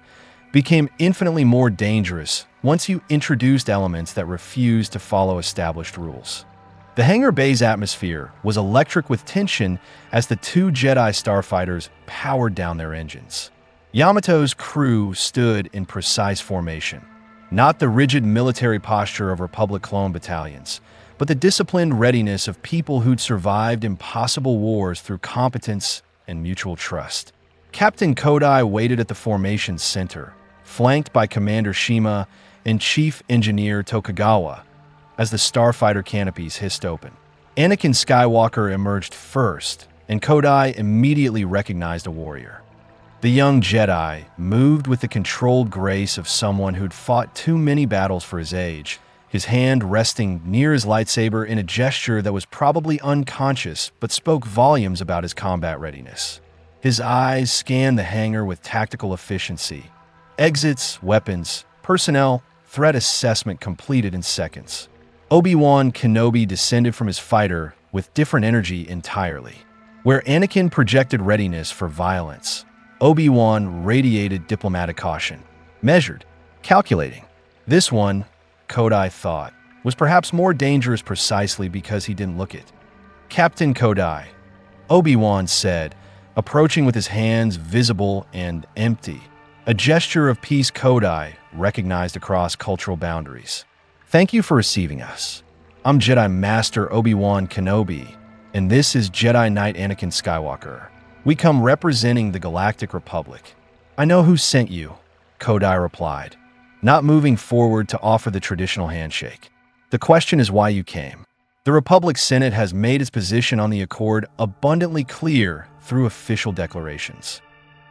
became infinitely more dangerous once you introduced elements that refused to follow established rules. The hangar bay's atmosphere was electric with tension as the two Jedi starfighters powered down their engines. Yamato's crew stood in precise formation, not the rigid military posture of Republic clone battalions, but the disciplined readiness of people who'd survived impossible wars through competence and mutual trust. Captain Kodai waited at the formation's center, flanked by Commander Shima and Chief Engineer Tokugawa, as the starfighter canopies hissed open. Anakin Skywalker emerged first, and Kodai immediately recognized a warrior. The young Jedi moved with the controlled grace of someone who'd fought too many battles for his age, his hand resting near his lightsaber in a gesture that was probably unconscious but spoke volumes about his combat readiness. His eyes scanned the hangar with tactical efficiency. Exits, weapons, personnel, threat assessment completed in seconds. Obi-Wan Kenobi descended from his fighter with different energy entirely. Where Anakin projected readiness for violence, Obi-Wan radiated diplomatic caution. Measured, calculating. This one, Kodai thought, was perhaps more dangerous precisely because he didn't look it. Captain Kodai, Obi-Wan said, approaching with his hands visible and empty, a gesture of peace Kodai recognized across cultural boundaries. Thank you for receiving us. I'm Jedi Master Obi-Wan Kenobi, and this is Jedi Knight Anakin Skywalker. We come representing the Galactic Republic. I know who sent you, Kodai replied, not moving forward to offer the traditional handshake. The question is why you came. The Republic Senate has made its position on the Accord abundantly clear through official declarations.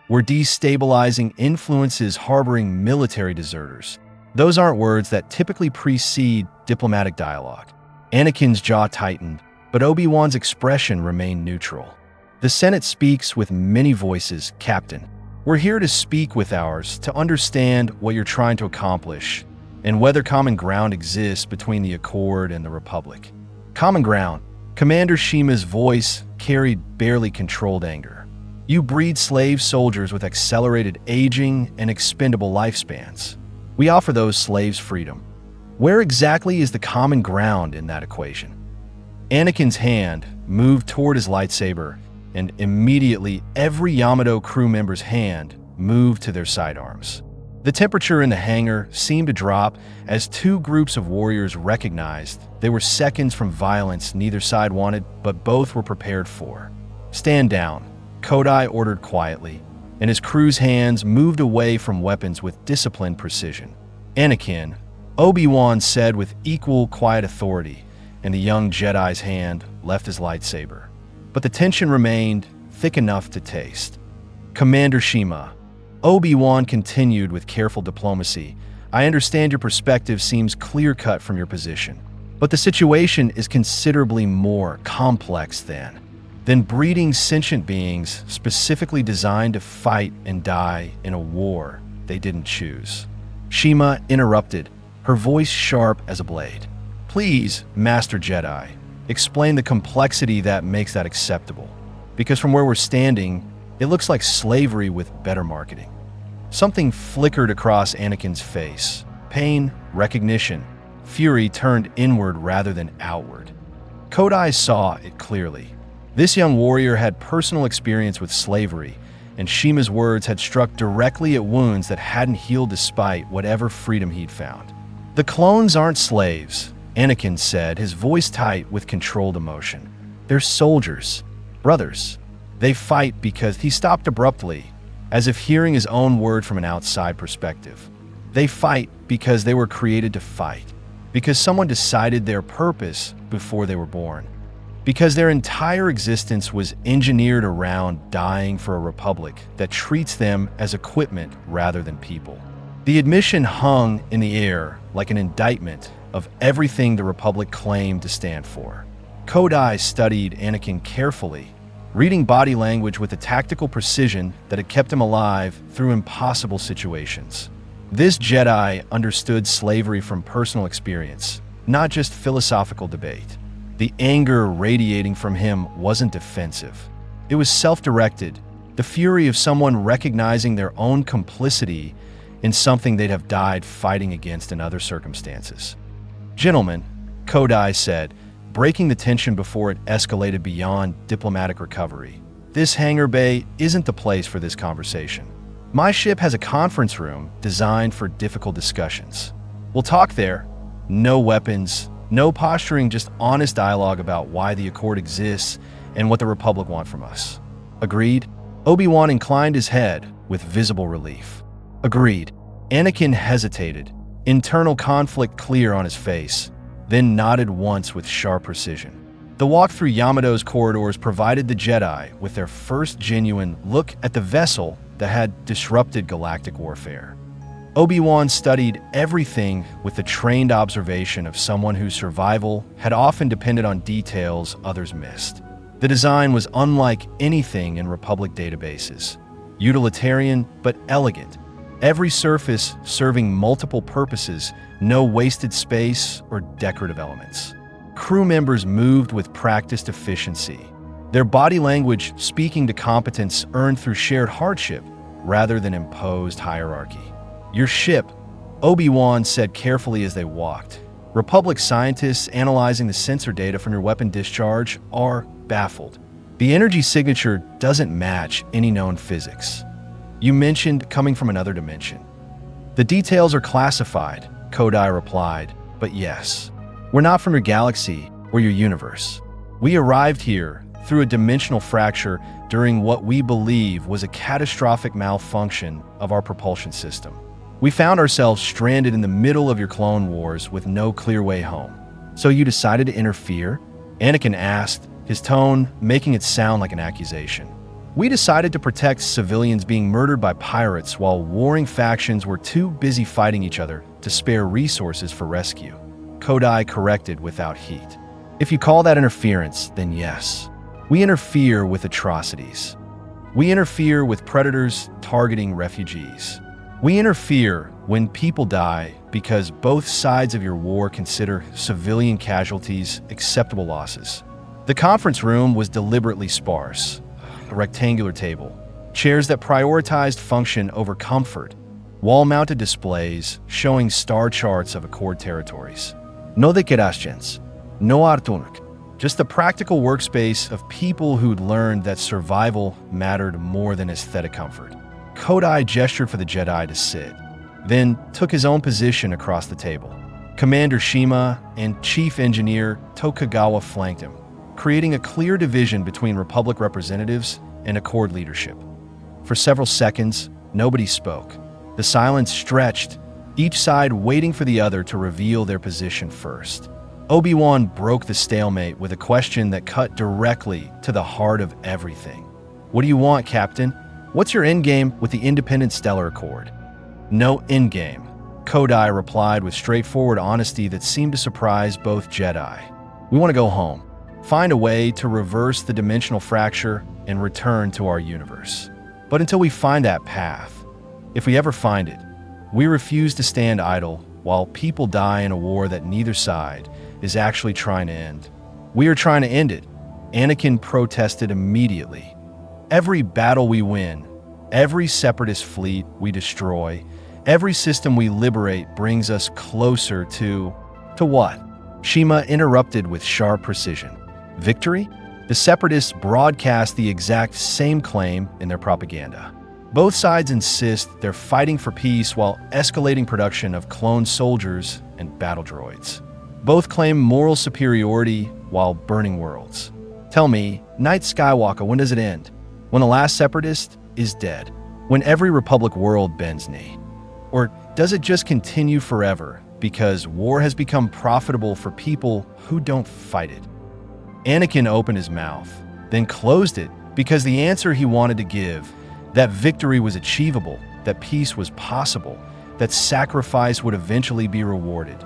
We're destabilizing influences harboring military deserters. Those aren't words that typically precede diplomatic dialogue. Anakin's jaw tightened, but Obi-Wan's expression remained neutral. The Senate speaks with many voices, Captain. We're here to speak with ours, to understand what you're trying to accomplish, and whether common ground exists between the Accord and the Republic. Common ground. Commander Shima's voice carried barely controlled anger. You breed slave soldiers with accelerated aging and expendable lifespans. We offer those slaves freedom. Where exactly is the common ground in that equation? Anakin's hand moved toward his lightsaber, and immediately every Yamato crew member's hand moved to their sidearms. The temperature in the hangar seemed to drop as two groups of warriors recognized they were seconds from violence neither side wanted, but both were prepared for. Stand down, Kodai ordered quietly, and his crew's hands moved away from weapons with disciplined precision. Anakin, Obi-Wan said with equal quiet authority, and the young Jedi's hand left his lightsaber. But the tension remained thick enough to taste. Commander Shima, Obi-Wan continued with careful diplomacy, I understand your perspective seems clear-cut from your position, but the situation is considerably more complex than breeding sentient beings specifically designed to fight and die in a war they didn't choose. Shima interrupted, her voice sharp as a blade. Please, Master Jedi, explain the complexity that makes that acceptable, because from where we're standing, it looks like slavery with better marketing. Something flickered across Anakin's face. Pain, recognition, fury turned inward rather than outward. Kodai saw it clearly. This young warrior had personal experience with slavery, and Shima's words had struck directly at wounds that hadn't healed despite whatever freedom he'd found. The clones aren't slaves, Anakin said, his voice tight with controlled emotion. They're soldiers, brothers. They fight because he stopped abruptly, as if hearing his own word from an outside perspective. They fight because they were created to fight. because someone decided their purpose before they were born. Because their entire existence was engineered around dying for a republic that treats them as equipment rather than people. The admission hung in the air like an indictment of everything the republic claimed to stand for. Kodai studied Anakin carefully, reading body language with a tactical precision that had kept him alive through impossible situations. This Jedi understood slavery from personal experience, not just philosophical debate. The anger radiating from him wasn't defensive. It was self-directed, the fury of someone recognizing their own complicity in something they'd have died fighting against in other circumstances. "Gentlemen," Kodai said, breaking the tension before it escalated beyond diplomatic recovery, "this hangar bay isn't the place for this conversation. My ship has a conference room designed for difficult discussions. We'll talk there. No weapons, no posturing, just honest dialogue about why the Accord exists and what the Republic want from us." "Agreed?" Obi-Wan inclined his head with visible relief. "Agreed." Anakin hesitated, internal conflict clear on his face, then nodded once with sharp precision. The walk through Yamato's corridors provided the Jedi with their first genuine look at the vessel that had disrupted galactic warfare. Obi-Wan studied everything with the trained observation of someone whose survival had often depended on details others missed. The design was unlike anything in Republic databases. Utilitarian but elegant. Every surface serving multiple purposes, no wasted space or decorative elements. Crew members moved with practiced efficiency, their body language speaking to competence earned through shared hardship rather than imposed hierarchy. "Your ship," Obi-Wan said carefully as they walked. "Republic scientists analyzing the sensor data from your weapon discharge are baffled. The energy signature doesn't match any known physics. You mentioned coming from another dimension." "The details are classified," Kodai replied, "but yes, we're not from your galaxy or your universe. We arrived here through a dimensional fracture during what we believe was a catastrophic malfunction of our propulsion system. We found ourselves stranded in the middle of your Clone Wars with no clear way home. So you decided to interfere?" Anakin asked, his tone making it sound like an accusation. "We decided to protect civilians being murdered by pirates while warring factions were too busy fighting each other to spare resources for rescue," Kodai corrected without heat. "If you call that interference, then yes. We interfere with atrocities. We interfere with predators targeting refugees. We interfere when people die because both sides of your war consider civilian casualties acceptable losses." The conference room was deliberately sparse. A rectangular table, chairs that prioritized function over comfort, wall-mounted displays showing star charts of Accord territories. "No declarations, no artwork, just the practical workspace of people who'd learned that survival mattered more than aesthetic comfort." Kodai gestured for the Jedi to sit, then took his own position across the table. Commander Shima and Chief Engineer Tokugawa flanked him, creating a clear division between Republic representatives and Accord leadership. For several seconds, nobody spoke. The silence stretched, each side waiting for the other to reveal their position first. Obi-Wan broke the stalemate with a question that cut directly to the heart of everything. "What do you want, Captain? What's your endgame with the Independent Stellar Accord?" "No endgame," Kodai replied with straightforward honesty that seemed to surprise both Jedi. "We want to go home, find a way to reverse the dimensional fracture and return to our universe. But until we find that path, if we ever find it, we refuse to stand idle while people die in a war that neither side is actually trying to end. We are trying to end it," Anakin protested immediately. "Every battle we win, every Separatist fleet we destroy, every system we liberate brings us closer to what?" Shima interrupted with sharp precision. "Victory?" The Separatists broadcast the exact same claim in their propaganda. Both sides insist they're fighting for peace while escalating production of clone soldiers and battle droids. Both claim moral superiority while burning worlds. Tell me, Knight Skywalker, when does it end? When the last Separatist is dead? When every Republic world bends knee? Or does it just continue forever because war has become profitable for people who don't fight it. Anakin opened his mouth, then closed it because the answer he wanted to give, that victory was achievable, that peace was possible, that sacrifice would eventually be rewarded,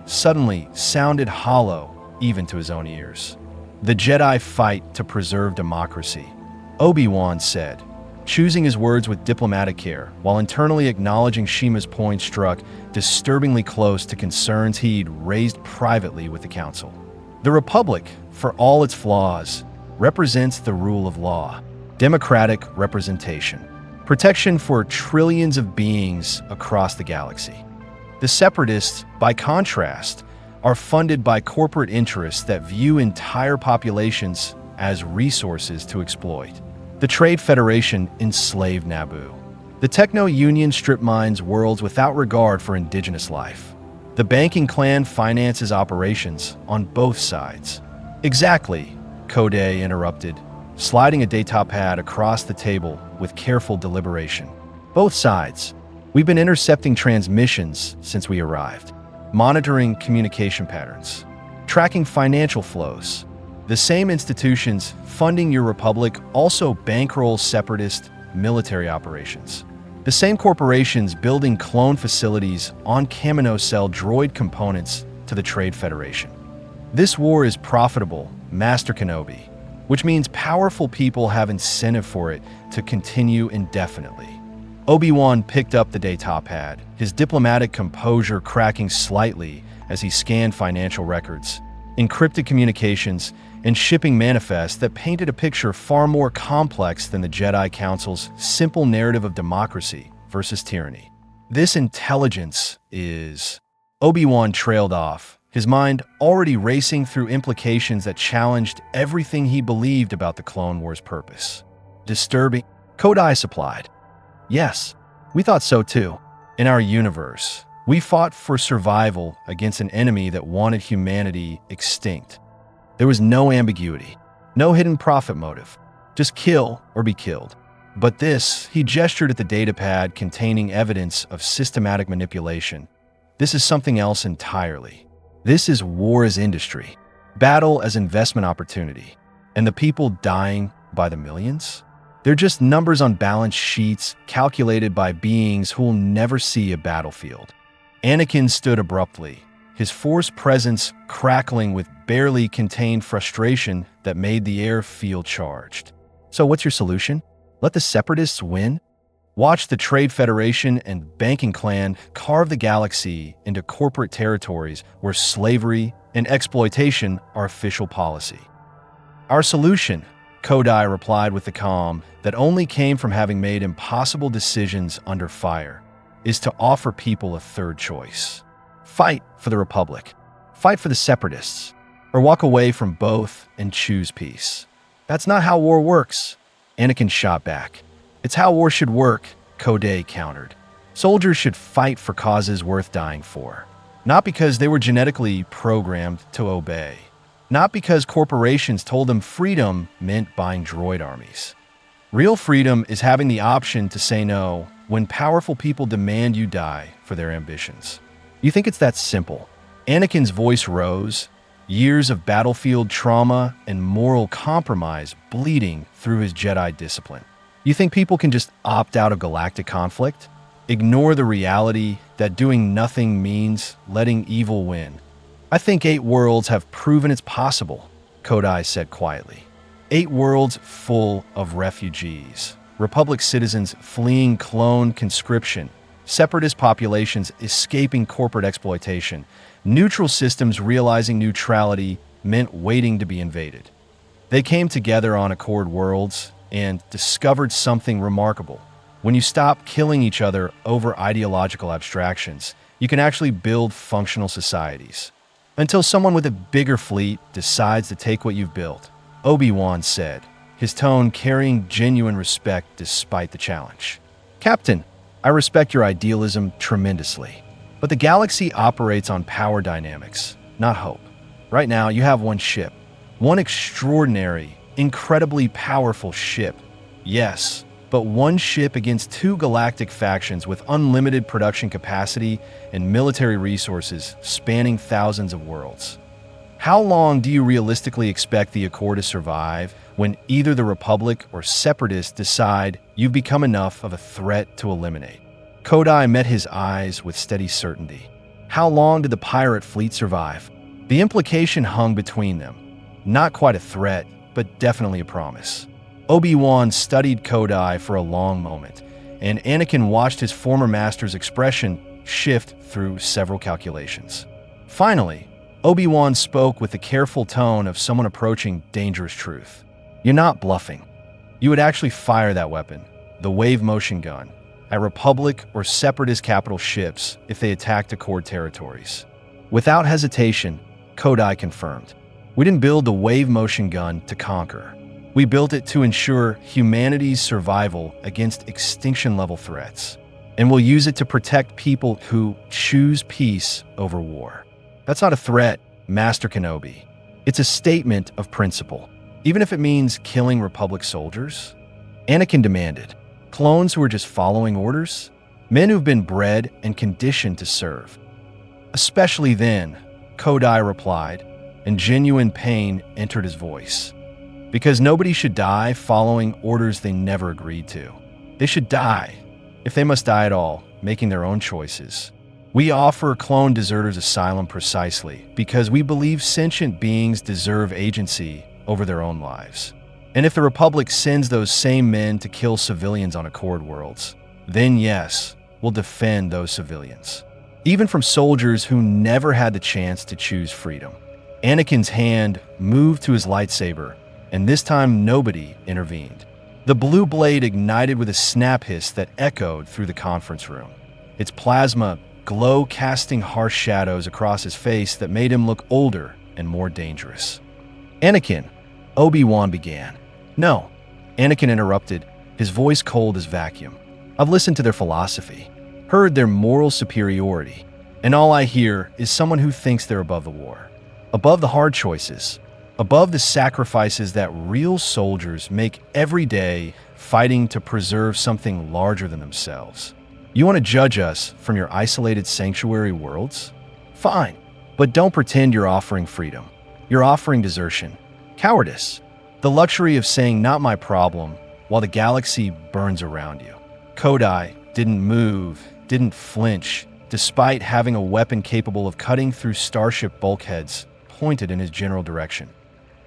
suddenly sounded hollow even to his own ears. The Jedi fight to preserve democracy, Obi-Wan said, choosing his words with diplomatic care while internally acknowledging Shima's point struck disturbingly close to concerns he'd raised privately with the Council. The Republic, for all its flaws, represents the rule of law, democratic representation, protection for trillions of beings across the galaxy. The Separatists, by contrast, are funded by corporate interests that view entire populations as resources to exploit. The Trade Federation enslaved Naboo. The Techno-Union strip mines worlds without regard for indigenous life. The banking clan finances operations on both sides. Exactly, Kodai interrupted, sliding a data pad across the table with careful deliberation. Both sides. We've been intercepting transmissions since we arrived, monitoring communication patterns, tracking financial flows. The same institutions funding your republic also bankroll separatist military operations. The same corporations building clone facilities on Kamino Cell droid components to the Trade Federation. This war is profitable, Master Kenobi, which means powerful people have incentive for it to continue indefinitely. Obi-Wan picked up the data pad, his diplomatic composure cracking slightly as he scanned financial records, encrypted communications, and shipping manifests that painted a picture far more complex than the Jedi Council's simple narrative of democracy versus tyranny. This intelligence is... Obi-Wan trailed off, his mind already racing through implications that challenged everything he believed about the Clone Wars' purpose. Disturbing, Kodai supplied. Yes, we thought so too. In our universe, we fought for survival against an enemy that wanted humanity extinct. There was no ambiguity, no hidden profit motive. Just kill or be killed. But this, he gestured at the datapad containing evidence of systematic manipulation. This is something else entirely. This is war as industry, battle as investment opportunity, and the people dying by the millions? They're just numbers on balance sheets calculated by beings who'll never see a battlefield. Anakin stood abruptly, his force presence crackling with barely contained frustration that made the air feel charged. So what's your solution? Let the Separatists win? Watch the Trade Federation and banking clan carve the galaxy into corporate territories where slavery and exploitation are official policy. Our solution, Kodai replied with the calm that only came from having made impossible decisions under fire, is to offer people a third choice. Fight for the Republic, fight for the Separatists, or walk away from both and choose peace. That's not how war works, Anakin shot back. It's how war should work, Kodai countered. Soldiers should fight for causes worth dying for, not because they were genetically programmed to obey, not because corporations told them freedom meant buying droid armies. Real freedom is having the option to say no when powerful people demand you die for their ambitions. You think it's that simple? Anakin's voice rose, years of battlefield trauma and moral compromise bleeding through his Jedi discipline. You think people can just opt out of galactic conflict? Ignore the reality that doing nothing means letting evil win. I think 8 worlds have proven it's possible, Kodai said quietly. 8 worlds full of refugees, Republic citizens fleeing clone conscription, separatist populations escaping corporate exploitation, neutral systems realizing neutrality meant waiting to be invaded. They came together on Accord Worlds and discovered something remarkable. When you stop killing each other over ideological abstractions, you can actually build functional societies. Until someone with a bigger fleet decides to take what you've built, Obi-Wan said, his tone carrying genuine respect despite the challenge. Captain, I respect your idealism tremendously, but the galaxy operates on power dynamics, not hope. Right now, you have one ship, one extraordinary, incredibly powerful ship. Yes, but but one ship against two galactic factions with unlimited production capacity and military resources spanning thousands of worlds. How long do you realistically expect the Accord to survive when either the Republic or Separatists decide you've become enough of a threat to eliminate? Kodai met his eyes with steady certainty. How long did the pirate fleet survive? The implication hung between them. Not quite a threat, but definitely a promise. Obi-Wan studied Kodai for a long moment, and Anakin watched his former master's expression shift through several calculations. Finally, Obi-Wan spoke with the careful tone of someone approaching dangerous truth. You're not bluffing. You would actually fire that weapon, the wave motion gun, at Republic or Separatist capital ships if they attacked Accord territories. Without hesitation, Kodai confirmed. We didn't build the wave motion gun to conquer. We built it to ensure humanity's survival against extinction-level threats. And we'll use it to protect people who choose peace over war. That's not a threat, Master Kenobi. It's a statement of principle, even if it means killing Republic soldiers. Anakin demanded. Clones who are just following orders? Men who've been bred and conditioned to serve. Especially then, Kodai replied, and genuine pain entered his voice. Because nobody should die following orders they never agreed to. They should die, if they must die at all, making their own choices. We offer clone deserters asylum precisely because we believe sentient beings deserve agency over their own lives. And if the Republic sends those same men to kill civilians on Accord worlds, then yes, we'll defend those civilians. Even from soldiers who never had the chance to choose freedom. Anakin's hand moved to his lightsaber, and this time nobody intervened. The blue blade ignited with a snap hiss that echoed through the conference room. Its plasma glow casting harsh shadows across his face that made him look older and more dangerous. Anakin, Obi-Wan began. No, Anakin interrupted, his voice cold as vacuum. I've listened to their philosophy, heard their moral superiority, and all I hear is someone who thinks they're above the war, above the hard choices, above the sacrifices that real soldiers make every day fighting to preserve something larger than themselves. You want to judge us from your isolated sanctuary worlds? Fine, but don't pretend you're offering freedom. You're offering desertion, cowardice, the luxury of saying not my problem while the galaxy burns around you. Kodai didn't move, didn't flinch, despite having a weapon capable of cutting through starship bulkheads pointed in his general direction.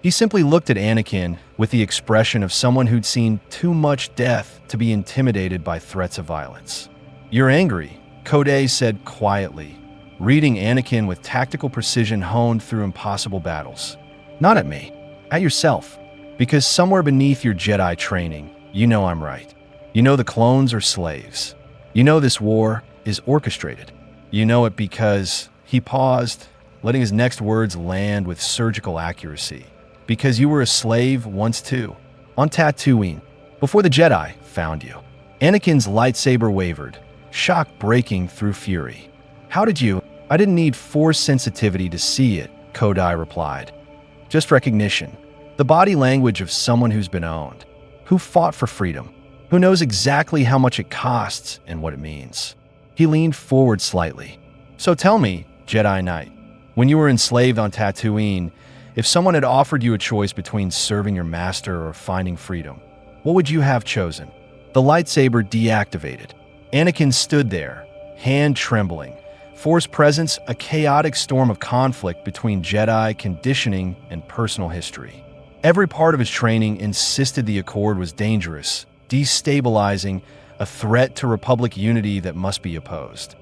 He simply looked at Anakin with the expression of someone who'd seen too much death to be intimidated by threats of violence. You're angry, Kodai said quietly, reading Anakin with tactical precision honed through impossible battles. Not at me, at yourself, because somewhere beneath your Jedi training, you know I'm right. You know the clones are slaves. You know this war is orchestrated. You know it because he paused, letting his next words land with surgical accuracy. Because you were a slave once too, on Tatooine, before the Jedi found you. Anakin's lightsaber wavered, shock breaking through fury. How did you? I didn't need force sensitivity to see it, Kodai replied. Just recognition. The body language of someone who's been owned, who fought for freedom, who knows exactly how much it costs and what it means. He leaned forward slightly. So tell me, Jedi Knight, when you were enslaved on Tatooine, if someone had offered you a choice between serving your master or finding freedom, what would you have chosen? The lightsaber deactivated. Anakin stood there, hand trembling, Force presence a chaotic storm of conflict between Jedi conditioning and personal history. Every part of his training insisted the Accord was dangerous, destabilizing, a threat to Republic unity that must be opposed.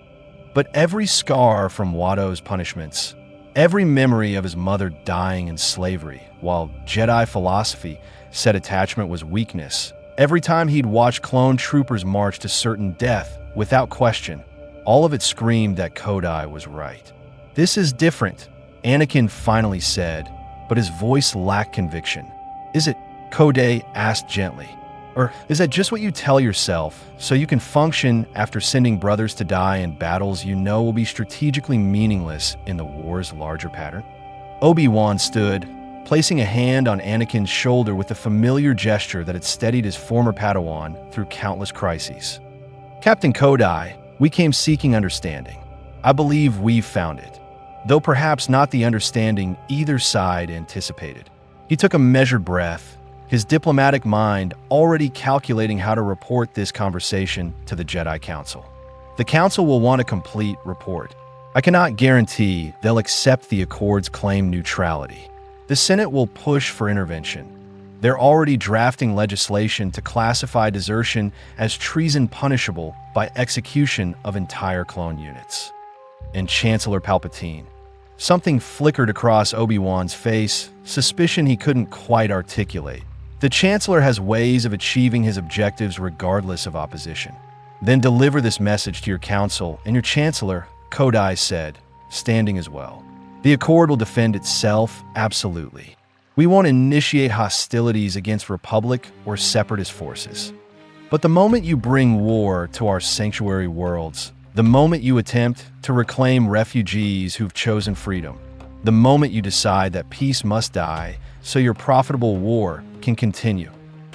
But every scar from Watto's punishments, every memory of his mother dying in slavery, while Jedi philosophy said attachment was weakness, every time he'd watch clone troopers march to certain death, without question, all of it screamed that Kodai was right. "This is different," Anakin finally said, but his voice lacked conviction. "Is it?" Kodai asked gently. "Or is that just what you tell yourself so you can function after sending brothers to die in battles you know will be strategically meaningless in the war's larger pattern?" Obi-Wan stood, placing a hand on Anakin's shoulder with the familiar gesture that had steadied his former Padawan through countless crises. "Captain Kodai, we came seeking understanding. I believe we've found it, though perhaps not the understanding either side anticipated." He took a measured breath, his diplomatic mind already calculating how to report this conversation to the Jedi Council. The Council will want a complete report. I cannot guarantee they'll accept the Accord's claimed neutrality. The Senate will push for intervention. They're already drafting legislation to classify desertion as treason punishable by execution of entire clone units. And Chancellor Palpatine. Something flickered across Obi-Wan's face, suspicion he couldn't quite articulate. The Chancellor has ways of achieving his objectives regardless of opposition. "Then deliver this message to your council and your Chancellor," Kodai said, standing as well. "The Accord will defend itself, absolutely. We won't initiate hostilities against Republic or Separatist forces. But the moment you bring war to our sanctuary worlds, the moment you attempt to reclaim refugees who've chosen freedom, the moment you decide that peace must die so your profitable war can continue,"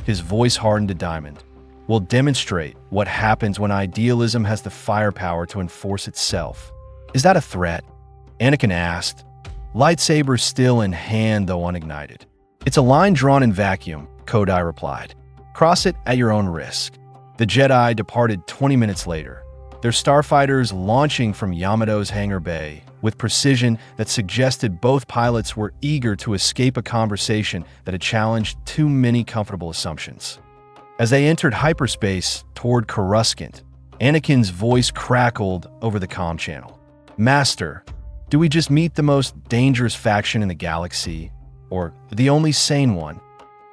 his voice hardened to diamond, "will demonstrate what happens when idealism has the firepower to enforce itself." "Is that a threat?" Anakin asked, lightsaber still in hand though unignited. "It's a line drawn in vacuum," Kodai replied. "Cross it at your own risk." The Jedi departed 20 minutes later, their starfighters launching from Yamato's hangar bay with precision that suggested both pilots were eager to escape a conversation that had challenged too many comfortable assumptions. As they entered hyperspace toward Coruscant, Anakin's voice crackled over the comm channel. "Master, do we just meet the most dangerous faction in the galaxy? Or the only sane one?"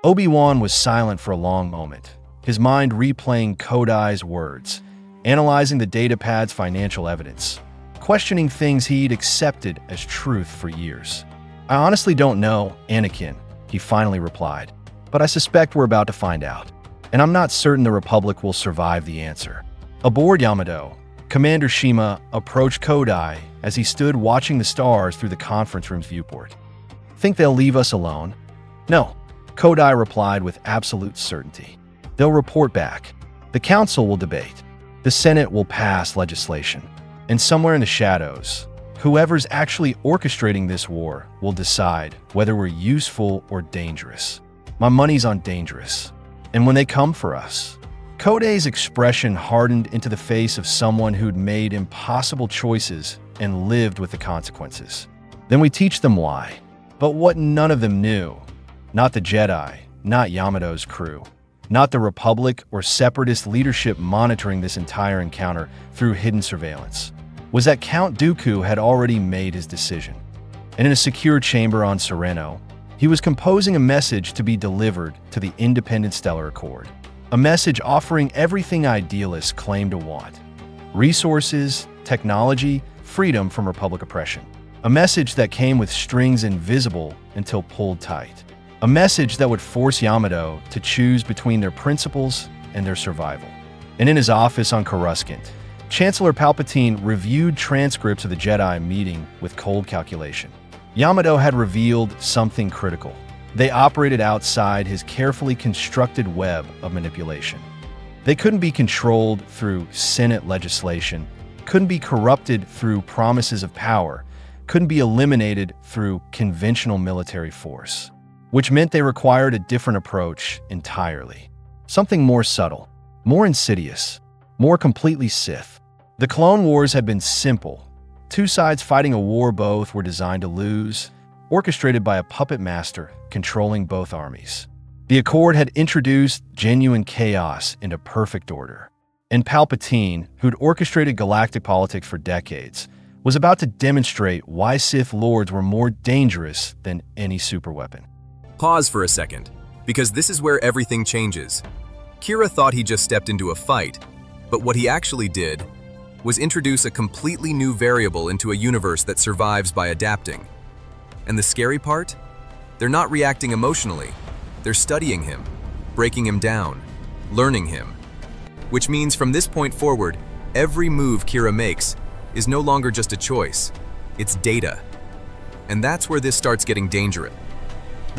Obi-Wan was silent for a long moment, his mind replaying Kodai's words, analyzing the datapad's financial evidence, questioning things he'd accepted as truth for years. "I honestly don't know, Anakin," he finally replied, "but I suspect we're about to find out. And I'm not certain the Republic will survive the answer." Aboard Yamato, Commander Shima approached Kodai as he stood watching the stars through the conference room's viewport. "Think they'll leave us alone?" "No," Kodai replied with absolute certainty. "They'll report back. The Council will debate. The Senate will pass legislation. And somewhere in the shadows, whoever's actually orchestrating this war will decide whether we're useful or dangerous. My money's on dangerous. And when they come for us..." Kodai's expression hardened into the face of someone who'd made impossible choices and lived with the consequences. "Then we teach them why." But what none of them knew, not the Jedi, not Yamato's crew, not the Republic or Separatist leadership monitoring this entire encounter through hidden surveillance, was that Count Dooku had already made his decision. And in a secure chamber on Sereno, he was composing a message to be delivered to the independent Stellar Accord. A message offering everything idealists claim to want: resources, technology, freedom from Republic oppression. A message that came with strings invisible until pulled tight. A message that would force Yamato to choose between their principles and their survival. And in his office on Coruscant, Chancellor Palpatine reviewed transcripts of the Jedi meeting with cold calculation. Yamato had revealed something critical. They operated outside his carefully constructed web of manipulation. They couldn't be controlled through Senate legislation, couldn't be corrupted through promises of power, couldn't be eliminated through conventional military force, which meant they required a different approach entirely. Something more subtle, more insidious, more completely Sith. The Clone Wars had been simple. Two sides fighting a war both were designed to lose, orchestrated by a puppet master controlling both armies. The Accord had introduced genuine chaos into perfect order. And Palpatine, who'd orchestrated galactic politics for decades, was about to demonstrate why Sith Lords were more dangerous than any superweapon. Pause for a second, because this is where everything changes. Kira thought he just stepped into a fight, but what he actually did was introduce a completely new variable into a universe that survives by adapting. And the scary part? They're not reacting emotionally. They're studying him, breaking him down, learning him. Which means from this point forward, every move Kira makes is no longer just a choice, it's data. And that's where this starts getting dangerous.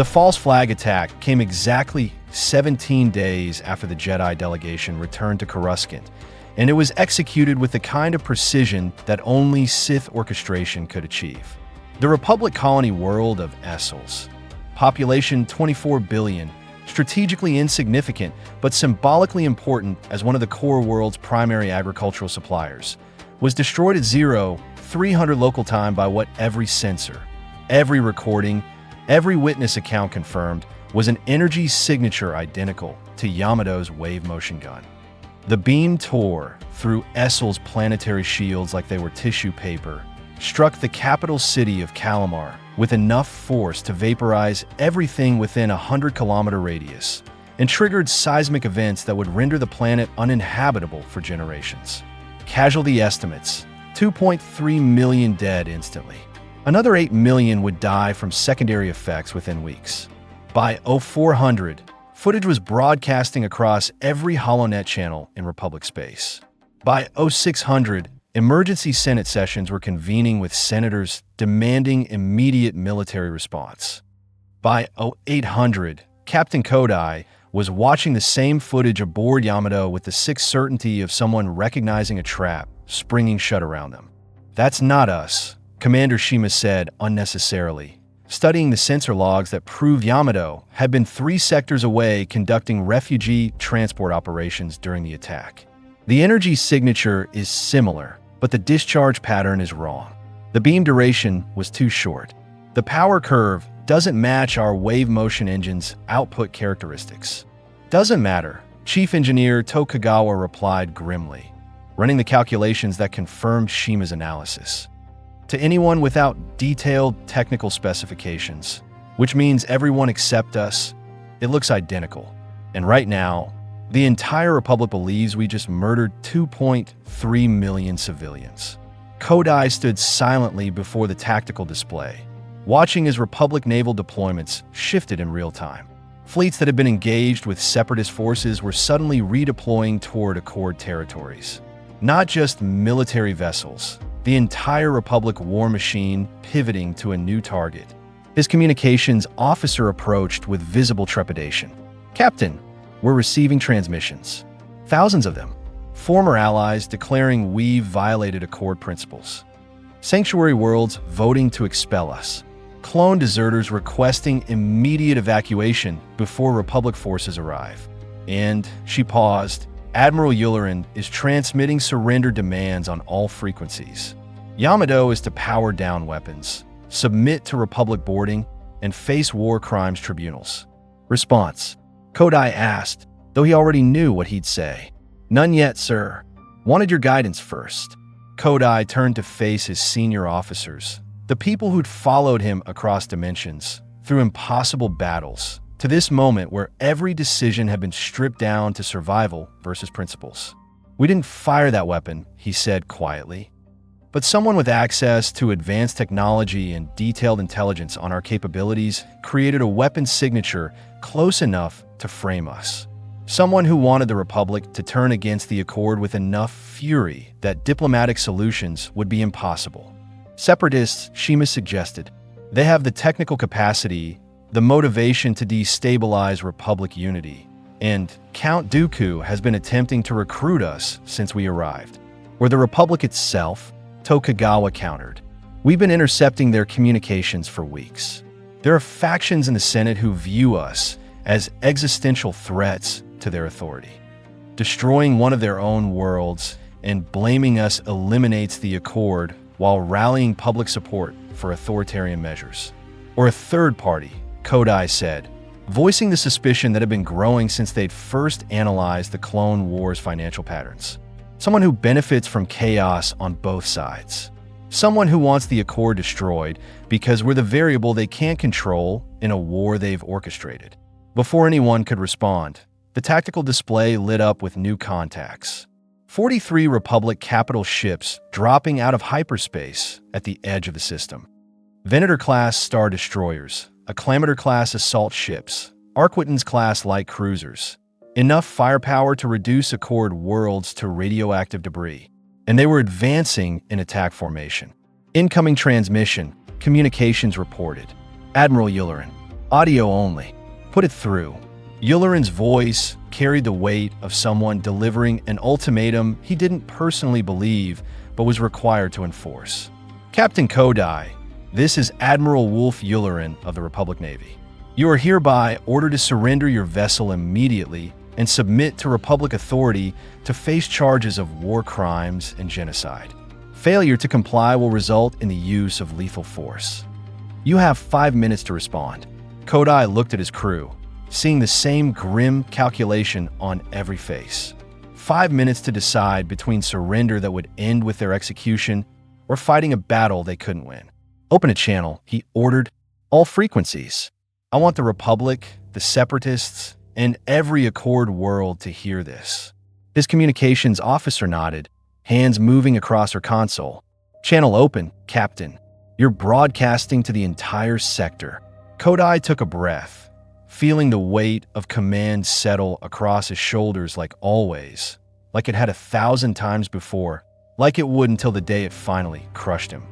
The false flag attack came exactly 17 days after the Jedi delegation returned to Coruscant, and it was executed with the kind of precision that only Sith orchestration could achieve. The Republic colony world of Essos, population 24 billion, strategically insignificant but symbolically important as one of the core world's primary agricultural suppliers, was destroyed at 0300 local time by what every sensor, every recording, every witness account confirmed was an energy signature identical to Yamato's wave motion gun. The beam tore through Essos' planetary shields like they were tissue paper, struck the capital city of Kalamar with enough force to vaporize everything within a 100-kilometer radius, and triggered seismic events that would render the planet uninhabitable for generations. Casualty estimates: 2.3 million dead instantly. Another 8 million would die from secondary effects within weeks. By 0400, footage was broadcasting across every HoloNet channel in Republic space. By 0600, emergency Senate sessions were convening with senators demanding immediate military response. By 0800, Captain Kodai was watching the same footage aboard Yamato with the sick certainty of someone recognizing a trap springing shut around them. "That's not us," Commander Shima said unnecessarily, studying the sensor logs that proved Yamato had been 3 sectors away conducting refugee transport operations during the attack. The energy signature is similar, but the discharge pattern is wrong. The beam duration was too short. The power curve doesn't match our wave motion engine's output characteristics. "Doesn't matter," Chief Engineer Tokugawa replied grimly, running the calculations that confirmed Shima's analysis. To anyone without detailed technical specifications, which means everyone except us, it looks identical. And right now, the entire Republic believes we just murdered 2.3 million civilians. Kodai stood silently before the tactical display, watching as Republic naval deployments shifted in real time. Fleets that had been engaged with Separatist forces were suddenly redeploying toward Accord territories. Not just military vessels, the entire Republic war machine pivoting to a new target. His communications officer approached with visible trepidation. "Captain, we're receiving transmissions. Thousands of them. Former allies declaring we've violated Accord principles. Sanctuary worlds voting to expel us. Clone deserters requesting immediate evacuation before Republic forces arrive." And, she paused, Admiral Yularen is transmitting surrender demands on all frequencies. Yamato is to power down weapons, submit to Republic boarding, and face war crimes tribunals. Response: Kodai asked, though he already knew what he'd say. "None yet, sir. Wanted your guidance first." Kodai turned to face his senior officers, the people who'd followed him across dimensions, through impossible battles, to this moment where every decision had been stripped down to survival versus principles. "We didn't fire that weapon," he said quietly. "But someone with access to advanced technology and detailed intelligence on our capabilities created a weapon signature close enough to frame us. Someone who wanted the Republic to turn against the Accord with enough fury that diplomatic solutions would be impossible. Separatists," Shima suggested. "They have the technical capacity, the motivation to destabilize Republic unity. And Count Dooku has been attempting to recruit us since we arrived." "Or the Republic itself," Tokugawa countered. "We've been intercepting their communications for weeks. There are factions in the Senate who view us as existential threats to their authority. Destroying one of their own worlds and blaming us eliminates the Accord while rallying public support for authoritarian measures. Or a third party," Kodai said, voicing the suspicion that had been growing since they'd first analyzed the Clone Wars financial patterns. "Someone who benefits from chaos on both sides. Someone who wants the Accord destroyed because we're the variable they can't control in a war they've orchestrated." Before anyone could respond, the tactical display lit up with new contacts. 43 Republic capital ships dropping out of hyperspace at the edge of the system. Venator-class Star Destroyers, Acclamator-class assault ships, Arquitens-class light cruisers. Enough firepower to reduce Accord worlds to radioactive debris. And they were advancing in attack formation. "Incoming transmission," communications reported. "Admiral Yularen, Audio only. Put it through. Yulleran's voice carried the weight of someone delivering an ultimatum he didn't personally believe but was required to enforce. Captain Kodai, this is Admiral Wolf Yulleran of the Republic Navy. You are hereby ordered to surrender your vessel immediately and submit to Republic authority to face charges of war crimes and genocide. Failure to comply will result in the use of lethal force. You have 5 minutes to respond. Kodai looked at his crew, seeing the same grim calculation on every face. 5 minutes to decide between surrender that would end with their execution or fighting a battle they couldn't win. Open a channel, he ordered. All frequencies. I want the Republic, the Separatists, and every Accord world to hear this. His communications officer nodded, hands moving across her console. Channel open, Captain. You're broadcasting to the entire sector. Kodai took a breath, feeling the weight of command settle across his shoulders like always, like it had 1,000 times before, like it would until the day it finally crushed him.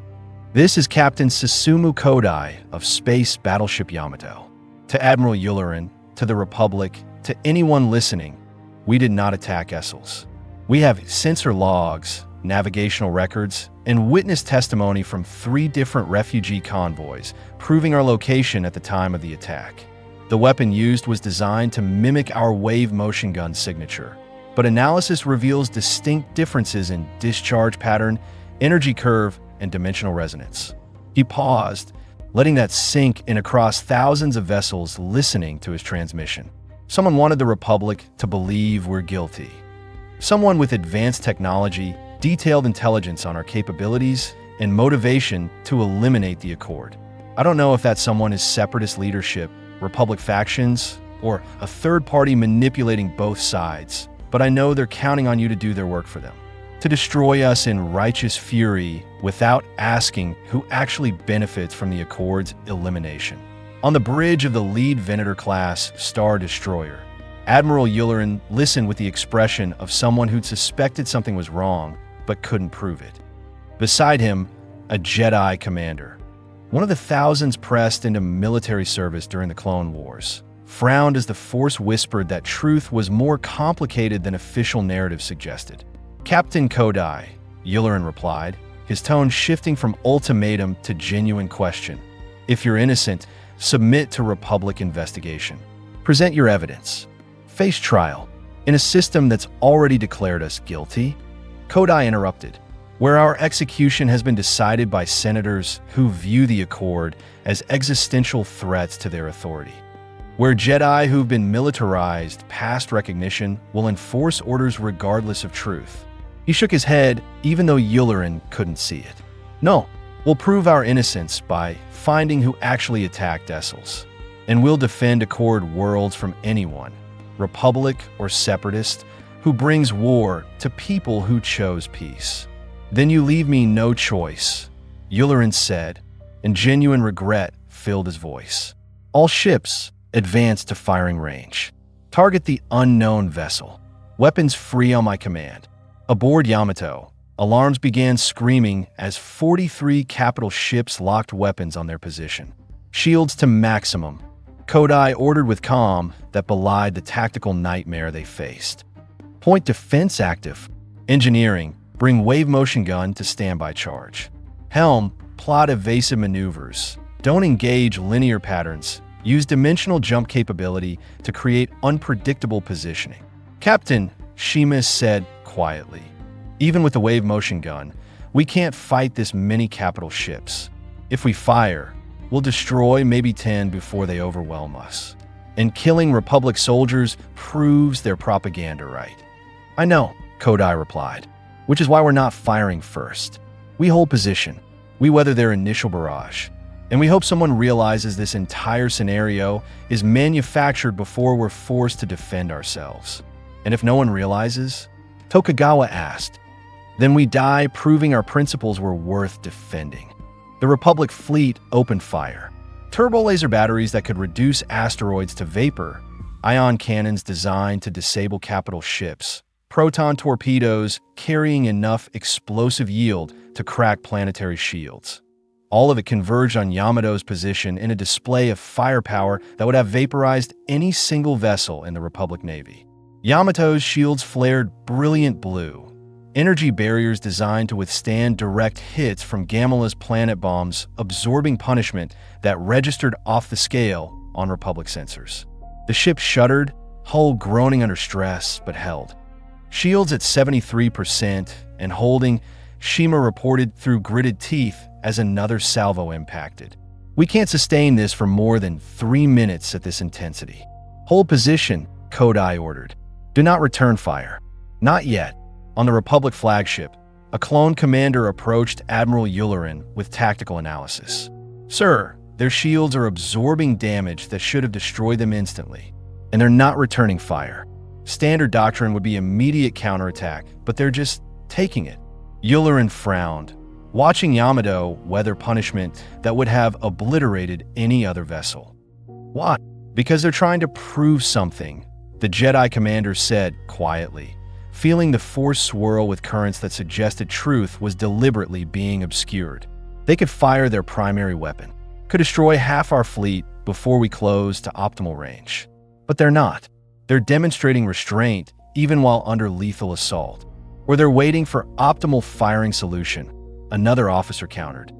This is Captain Susumu Kodai of Space Battleship Yamato. To Admiral Yulleran, to the Republic, to anyone listening, we did not attack Essels. We have sensor logs, navigational records, and witness testimony from 3 different refugee convoys, proving our location at the time of the attack. The weapon used was designed to mimic our wave motion gun signature, but analysis reveals distinct differences in discharge pattern, energy curve, and dimensional resonance. He paused, letting that sink in across thousands of vessels listening to his transmission. Someone wanted the Republic to believe we're guilty. Someone with advanced technology, detailed intelligence on our capabilities, and motivation to eliminate the Accord. I don't know if that someone is Separatist leadership, Republic factions, or a third party manipulating both sides, but I know they're counting on you to do their work for them. To destroy us in righteous fury without asking who actually benefits from the Accord's elimination. On the bridge of the lead Venator-class Star Destroyer, Admiral Yulleran listened with the expression of someone who'd suspected something was wrong but couldn't prove it. Beside him, a Jedi commander, one of the thousands pressed into military service during the Clone Wars, frowned as the Force whispered that truth was more complicated than official narrative suggested. Captain Kodai, Yulleran replied, his tone shifting from ultimatum to genuine question. If you're innocent, submit to Republic investigation. Present your evidence. Face trial. In a system that's already declared us guilty? Kodai interrupted. Where our execution has been decided by senators who view the Accord as existential threats to their authority. Where Jedi who've been militarized past recognition will enforce orders regardless of truth. He shook his head, even though Yulleran couldn't see it. No, we'll prove our innocence by finding who actually attacked Essels. And we'll defend Accord worlds from anyone, Republic or Separatist, who brings war to people who chose peace. Then you leave me no choice, Yulleran said, and genuine regret filled his voice. All ships advance to firing range. Target the unknown vessel. Weapons free on my command. Aboard Yamato, alarms began screaming as 43 capital ships locked weapons on their position. Shields to maximum. Kodai ordered with calm that belied the tactical nightmare they faced. Point defense active. Engineering, bring wave motion gun to standby charge. Helm, plot evasive maneuvers. Don't engage linear patterns. Use dimensional jump capability to create unpredictable positioning. Captain, Sheamus said quietly. Even with the wave motion gun, we can't fight this many capital ships. If we fire, we'll destroy maybe 10 before they overwhelm us. And killing Republic soldiers proves their propaganda right. I know, Kodai replied, which is why we're not firing first. We hold position. We weather their initial barrage. And we hope someone realizes this entire scenario is manufactured before we're forced to defend ourselves. And if no one realizes, Tokugawa asked, then we die proving our principles were worth defending. The Republic fleet opened fire. Turbo laser batteries that could reduce asteroids to vapor, ion cannons designed to disable capital ships, proton torpedoes carrying enough explosive yield to crack planetary shields. All of it converged on Yamato's position in a display of firepower that would have vaporized any single vessel in the Republic Navy. Yamato's shields flared brilliant blue, energy barriers designed to withstand direct hits from Gamala's planet bombs, absorbing punishment that registered off the scale on Republic sensors. The ship shuddered, hull groaning under stress, but held. Shields at 73% and holding, Shima reported through gritted teeth as another salvo impacted. "We can't sustain this for more than 3 minutes at this intensity. Hold position," Kodai ordered. "Do not return fire." Not yet. On the Republic flagship, a clone commander approached Admiral Yularen with tactical analysis. "Sir, their shields are absorbing damage that should have destroyed them instantly, and they're not returning fire. Standard doctrine would be immediate counterattack, but they're just taking it." Yularen frowned, watching Yamato weather punishment that would have obliterated any other vessel. "Why?" "Because they're trying to prove something," the Jedi commander said quietly, feeling the force swirl with currents that suggested truth was deliberately being obscured. "They could fire their primary weapon, could destroy half our fleet before we close to optimal range. But they're not. They're demonstrating restraint even while under lethal assault. Or they're waiting for optimal firing solution," another officer countered.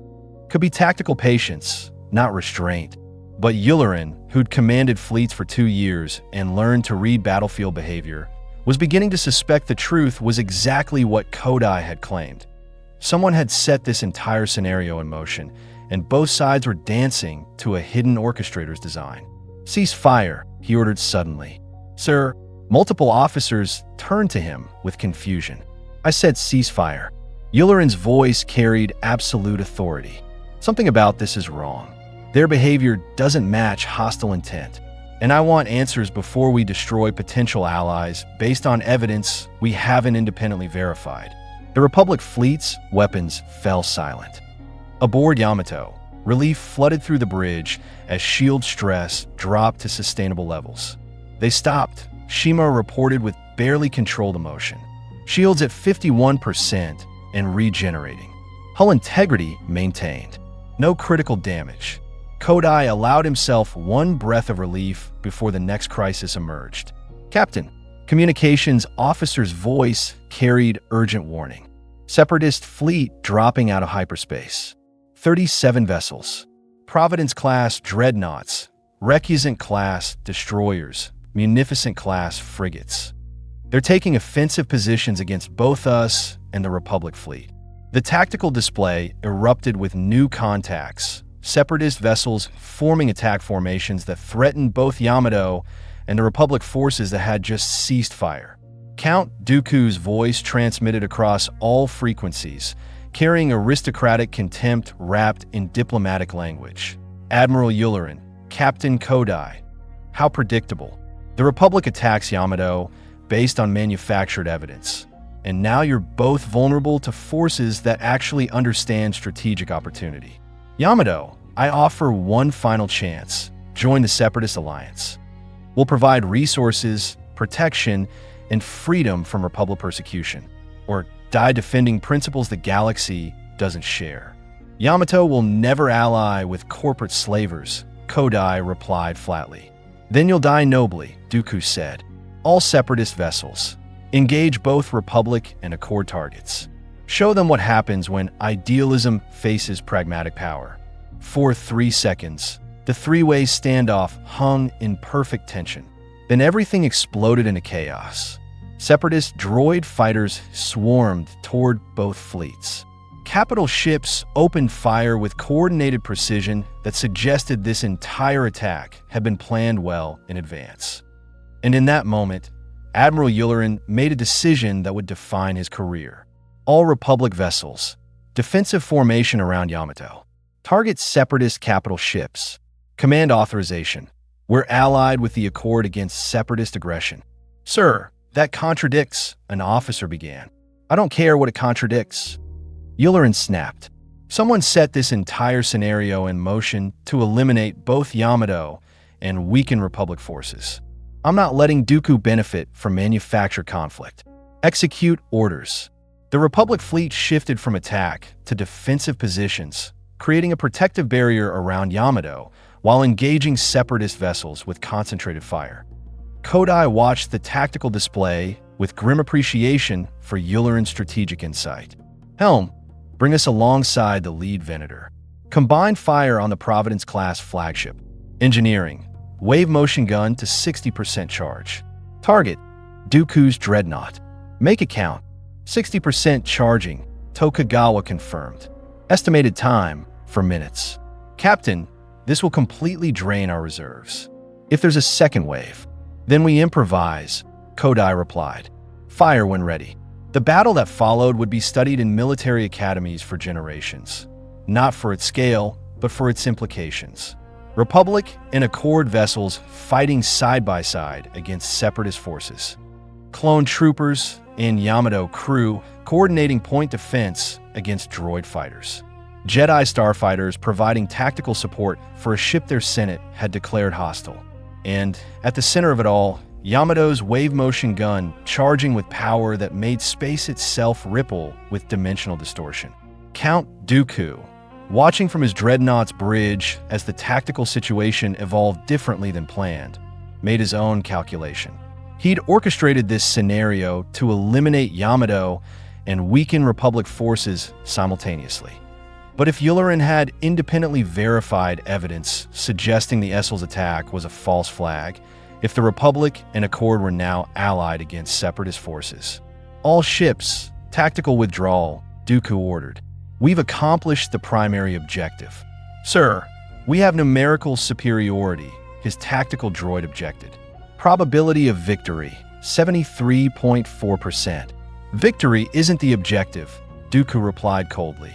"Could be tactical patience, not restraint." But Yularen, who'd commanded fleets for 2 years and learned to read battlefield behavior, was beginning to suspect the truth was exactly what Kodai had claimed. Someone had set this entire scenario in motion, and both sides were dancing to a hidden orchestrator's design. "Cease fire," he ordered suddenly. "Sir," multiple officers turned to him with confusion. "I said ceasefire." Yularen's voice carried absolute authority. "Something about this is wrong. Their behavior doesn't match hostile intent. And I want answers before we destroy potential allies based on evidence we haven't independently verified." The Republic fleet's weapons fell silent. Aboard Yamato, relief flooded through the bridge as shield stress dropped to sustainable levels. They stopped, Shima reported with barely controlled emotion. Shields at 51% and regenerating. Hull integrity maintained. No critical damage. Kodai allowed himself one breath of relief before the next crisis emerged. "Captain," communications officer's voice carried urgent warning. "Separatist fleet dropping out of hyperspace. 37 vessels. Providence-class dreadnoughts, Recusant-class destroyers, Munificent-class frigates. They're taking offensive positions against both us and the Republic fleet." The tactical display erupted with new contacts, Separatist vessels forming attack formations that threatened both Yamato and the Republic forces that had just ceased fire. Count Dooku's voice transmitted across all frequencies, carrying aristocratic contempt wrapped in diplomatic language. "Admiral Yularen, Captain Kodai. How predictable. The Republic attacks Yamato based on manufactured evidence. And now you're both vulnerable to forces that actually understand strategic opportunity. Yamato, I offer one final chance. Join the Separatist Alliance. We'll provide resources, protection, and freedom from Republic persecution. Or die defending principles the galaxy doesn't share." "Yamato will never ally with corporate slavers," Kodai replied flatly. "Then you'll die nobly," Dooku said. "All Separatist vessels. Engage both Republic and Accord targets. Show them what happens when idealism faces pragmatic power." For 3 seconds, the three-way standoff hung in perfect tension. Then everything exploded into chaos. Separatist droid fighters swarmed toward both fleets. Capital ships opened fire with coordinated precision that suggested this entire attack had been planned well in advance. And in that moment, Admiral Yularen made a decision that would define his career. All Republic vessels, defensive formation around Yamato. Target Separatist capital ships. Command authorization. We're allied with the Accord against Separatist aggression. "Sir, that contradicts," an officer began. "I don't care what it contradicts." Yularen snapped. "Someone set this entire scenario in motion to eliminate both Yamato and weaken Republic forces. I'm not letting Dooku benefit from manufactured conflict. Execute orders." The Republic fleet shifted from attack to defensive positions, creating a protective barrier around Yamato while engaging Separatist vessels with concentrated fire. Kodai watched the tactical display with grim appreciation for Yulleran's strategic insight. Helm, bring us alongside the lead Venator. Combine fire on the Providence-class flagship. Engineering, wave motion gun to 60% charge. Target, Dooku's dreadnought. Make it count. 60% charging, Tokugawa confirmed. Estimated time, for minutes. Captain, this will completely drain our reserves. If there's a second wave, then we improvise, Kodai replied. Fire when ready. The battle that followed would be studied in military academies for generations. Not for its scale, but for its implications. Republic and Accord vessels fighting side by side against Separatist forces. Clone troopers and Yamato crew coordinating point defense against droid fighters. Jedi starfighters providing tactical support for a ship their Senate had declared hostile. And at the center of it all, Yamato's wave motion gun charging with power that made space itself ripple with dimensional distortion. Count Dooku, watching from his dreadnought's bridge as the tactical situation evolved differently than planned, made his own calculation. He'd orchestrated this scenario to eliminate Yamato and weaken Republic forces simultaneously. But if Yulleran had independently verified evidence suggesting the Essel's attack was a false flag, if the Republic and Accord were now allied against Separatist forces, all ships, tactical withdrawal, Dooku ordered. We've accomplished the primary objective. Sir, we have numerical superiority, his tactical droid objected. Probability of victory, 73.4%. Victory isn't the objective, Dooku replied coldly.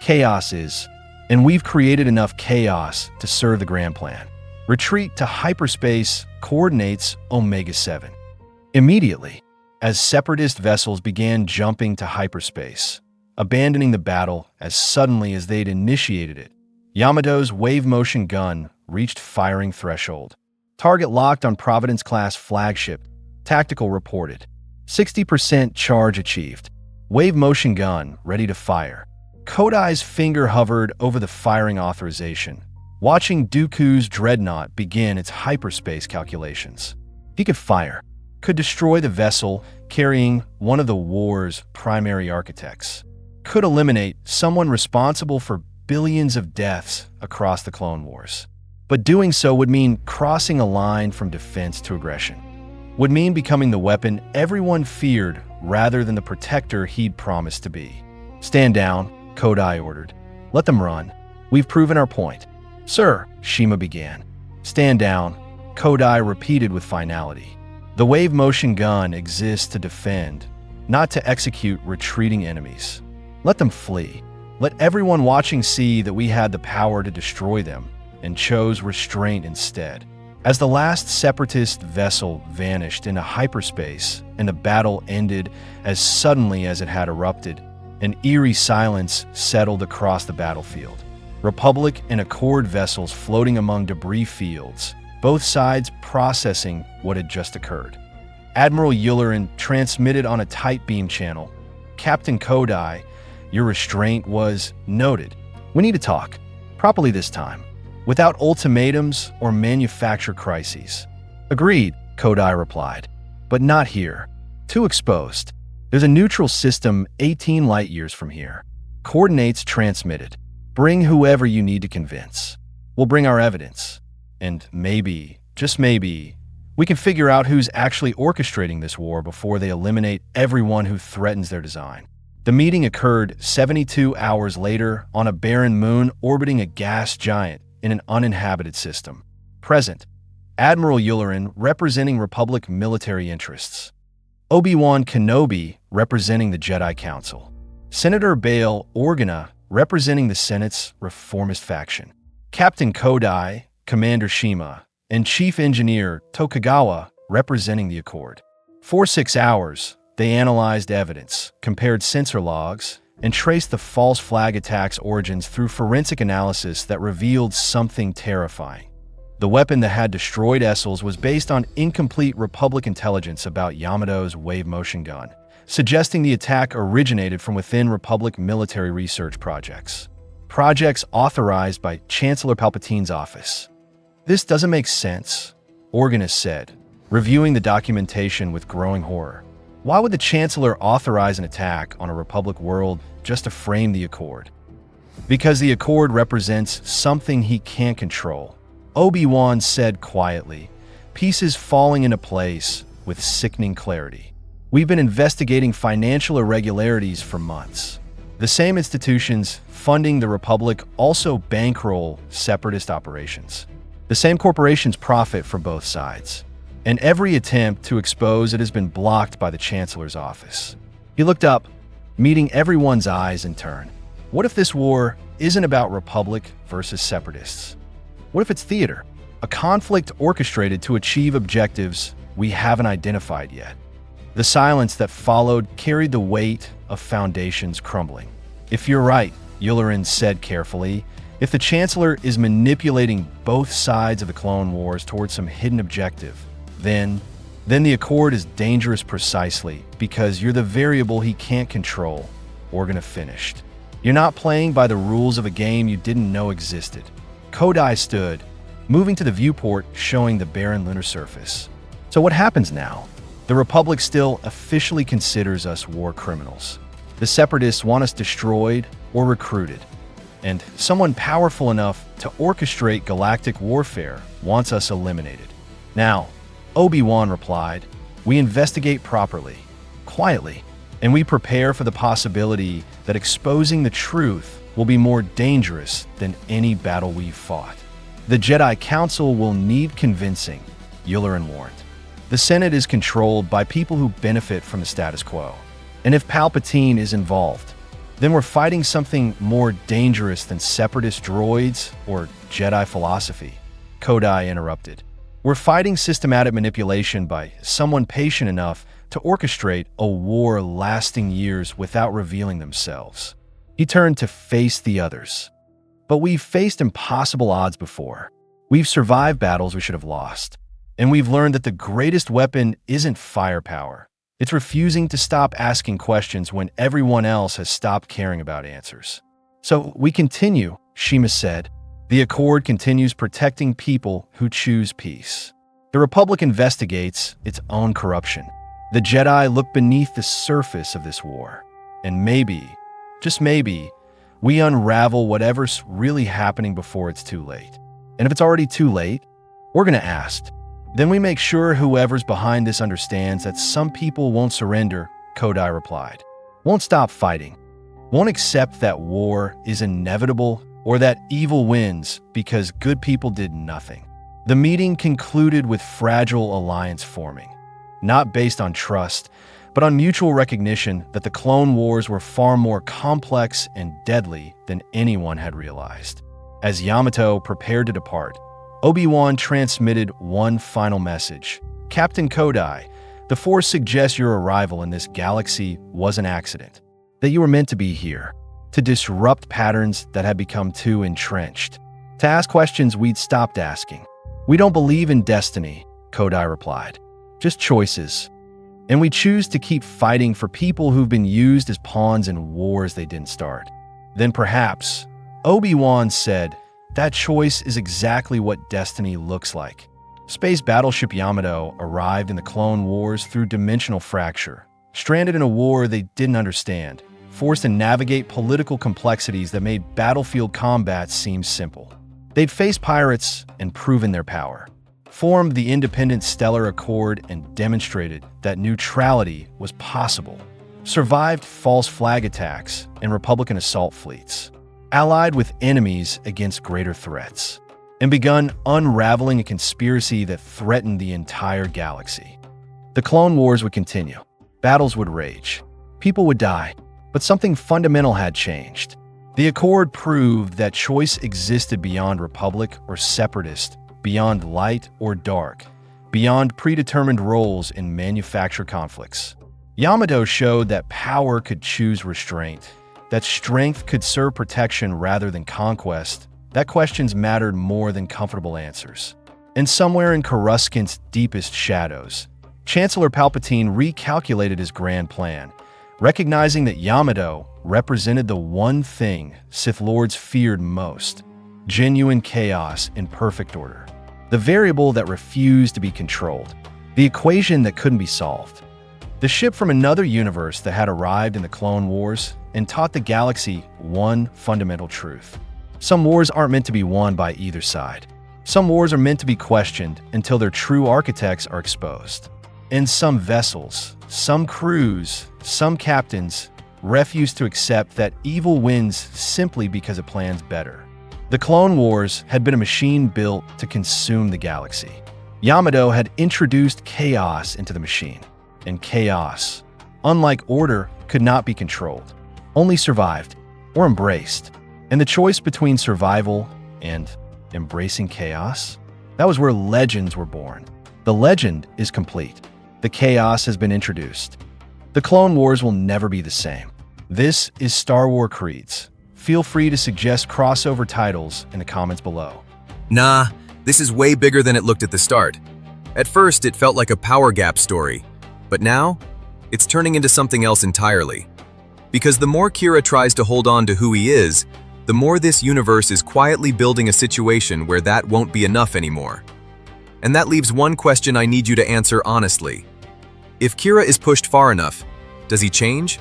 Chaos is, and we've created enough chaos to serve the grand plan. Retreat to hyperspace coordinates Omega-7. Immediately, as Separatist vessels began jumping to hyperspace, abandoning the battle as suddenly as they'd initiated it, Yamato's wave motion gun reached firing threshold. Target locked on Providence-class flagship, tactical reported. 60% charge achieved. Wave motion gun ready to fire. Kodai's finger hovered over the firing authorization, watching Dooku's dreadnought begin its hyperspace calculations. He could fire, could destroy the vessel carrying one of the war's primary architects, could eliminate someone responsible for billions of deaths across the Clone Wars. But doing so would mean crossing a line from defense to aggression. Would mean becoming the weapon everyone feared rather than the protector he'd promised to be. Stand down, Kodai ordered. Let them run. We've proven our point. Sir, Shima began. Stand down, Kodai repeated with finality. The wave motion gun exists to defend, not to execute retreating enemies. Let them flee. Let everyone watching see that we had the power to destroy them and chose restraint instead. As the last Separatist vessel vanished into hyperspace and the battle ended as suddenly as it had erupted, an eerie silence settled across the battlefield. Republic and Accord vessels floating among debris fields, both sides processing what had just occurred. Admiral Yulleran transmitted on a tight beam channel. Captain Kodai, your restraint was noted. We need to talk, properly this time, without ultimatums or manufacture crises. Agreed, Kodai replied, but not here. Too exposed. There's a neutral system 18 light years from here. Coordinates transmitted. Bring whoever you need to convince. We'll bring our evidence. And maybe, just maybe, we can figure out who's actually orchestrating this war before they eliminate everyone who threatens their design. The meeting occurred 72 hours later on a barren moon orbiting a gas giant in an uninhabited system. Present, Admiral Yulleran representing Republic military interests. Obi-Wan Kenobi representing the Jedi Council. Senator Bail Organa representing the Senate's reformist faction. Captain Kodai, Commander Shima, and Chief Engineer Tokugawa representing the Accord. For 6 hours, they analyzed evidence, compared sensor logs, and traced the false flag attack's origins through forensic analysis that revealed something terrifying. The weapon that had destroyed Essel's was based on incomplete Republic intelligence about Yamato's wave motion gun, suggesting the attack originated from within Republic military research projects. projects authorized by Chancellor Palpatine's office. This doesn't make sense, organist said, reviewing the documentation with growing horror. Why would the Chancellor authorize an attack on a Republic world just to frame the Accord? Because the Accord represents something he can't control, Obi-Wan said quietly, pieces falling into place with sickening clarity. We've been investigating financial irregularities for months. The same institutions funding the Republic also bankroll separatist operations. The same corporations profit from both sides. And every attempt to expose it has been blocked by the Chancellor's office. He looked up, meeting everyone's eyes in turn. What if this war isn't about Republic versus Separatists? What if it's theater? A conflict orchestrated to achieve objectives we haven't identified yet. The silence that followed carried the weight of foundations crumbling. If you're right, Yularen said carefully, if the Chancellor is manipulating both sides of the Clone Wars towards some hidden objective, then the Accord is dangerous precisely because you're the variable he can't control. Organa finished. You're not playing by the rules of a game you didn't know existed. Kodai stood, moving to the viewport showing the barren lunar surface. So what happens now? The Republic still officially considers us war criminals. The Separatists want us destroyed or recruited. And someone powerful enough to orchestrate galactic warfare wants us eliminated. Now, Obi-Wan replied, we investigate properly, quietly, and we prepare for the possibility that exposing the truth will be more dangerous than any battle we've fought. The Jedi Council will need convincing, Yularen warned. The Senate is controlled by people who benefit from the status quo. And if Palpatine is involved, then we're fighting something more dangerous than separatist droids or Jedi philosophy, Kodai interrupted. We're fighting systematic manipulation by someone patient enough to orchestrate a war lasting years without revealing themselves. He turned to face the others. But we've faced impossible odds before. We've survived battles we should have lost. And we've learned that the greatest weapon isn't firepower. It's refusing to stop asking questions when everyone else has stopped caring about answers. So we continue, Shima said. The Accord continues protecting people who choose peace. The Republic investigates its own corruption. The Jedi look beneath the surface of this war. And maybe, just maybe, we unravel whatever's really happening before it's too late. And if it's already too late, Organa asked. Then we make sure whoever's behind this understands that some people won't surrender, Kodai replied. Won't stop fighting. Won't accept that war is inevitable or that evil wins because good people did nothing. The meeting concluded with fragile alliance forming, not based on trust, but on mutual recognition that the Clone Wars were far more complex and deadly than anyone had realized. As Yamato prepared to depart, Obi-Wan transmitted one final message. Captain Kodai, the Force suggests your arrival in this galaxy was an accident, that you were meant to be here, to disrupt patterns that had become too entrenched, to ask questions we'd stopped asking. We don't believe in destiny, Kodai replied, just choices. And we choose to keep fighting for people who've been used as pawns in wars they didn't start. Then perhaps, Obi-Wan said, that choice is exactly what destiny looks like. Space Battleship Yamato arrived in the Clone Wars through dimensional fracture, stranded in a war they didn't understand, forced to navigate political complexities that made battlefield combat seem simple. They'd faced pirates and proven their power, formed the independent Stellar Accord and demonstrated that neutrality was possible, survived false flag attacks and Republican assault fleets, allied with enemies against greater threats, and begun unraveling a conspiracy that threatened the entire galaxy. The Clone Wars would continue. Battles would rage. People would die. But something fundamental had changed. The Accord proved that choice existed beyond Republic or Separatist, beyond light or dark, beyond predetermined roles in manufactured conflicts. Yamato showed that power could choose restraint, that strength could serve protection rather than conquest, that questions mattered more than comfortable answers. And somewhere in Coruscant's deepest shadows, Chancellor Palpatine recalculated his grand plan, recognizing that Yamato represented the one thing Sith Lords feared most: genuine chaos in perfect order. The variable that refused to be controlled. The equation that couldn't be solved. The ship from another universe that had arrived in the Clone Wars and taught the galaxy one fundamental truth. Some wars aren't meant to be won by either side. Some wars are meant to be questioned until their true architects are exposed. And some vessels, some crews, some captains refuse to accept that evil wins simply because it plans better. The Clone Wars had been a machine built to consume the galaxy. Yamato had introduced chaos into the machine. And chaos, unlike order, could not be controlled, only survived or embraced. And the choice between survival and embracing chaos? That was where legends were born. The legend is complete. The chaos has been introduced. The Clone Wars will never be the same. This is Star Wars Creeds. Feel free to suggest crossover titles in the comments below. Nah, this is way bigger than it looked at the start. At first, it felt like a power gap story, but now, it's turning into something else entirely. Because the more Kira tries to hold on to who he is, the more this universe is quietly building a situation where that won't be enough anymore. And that leaves one question I need you to answer honestly. If Kira is pushed far enough, does he change?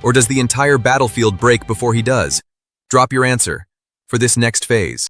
Or does the entire battlefield break before he does? Drop your answer for this next phase.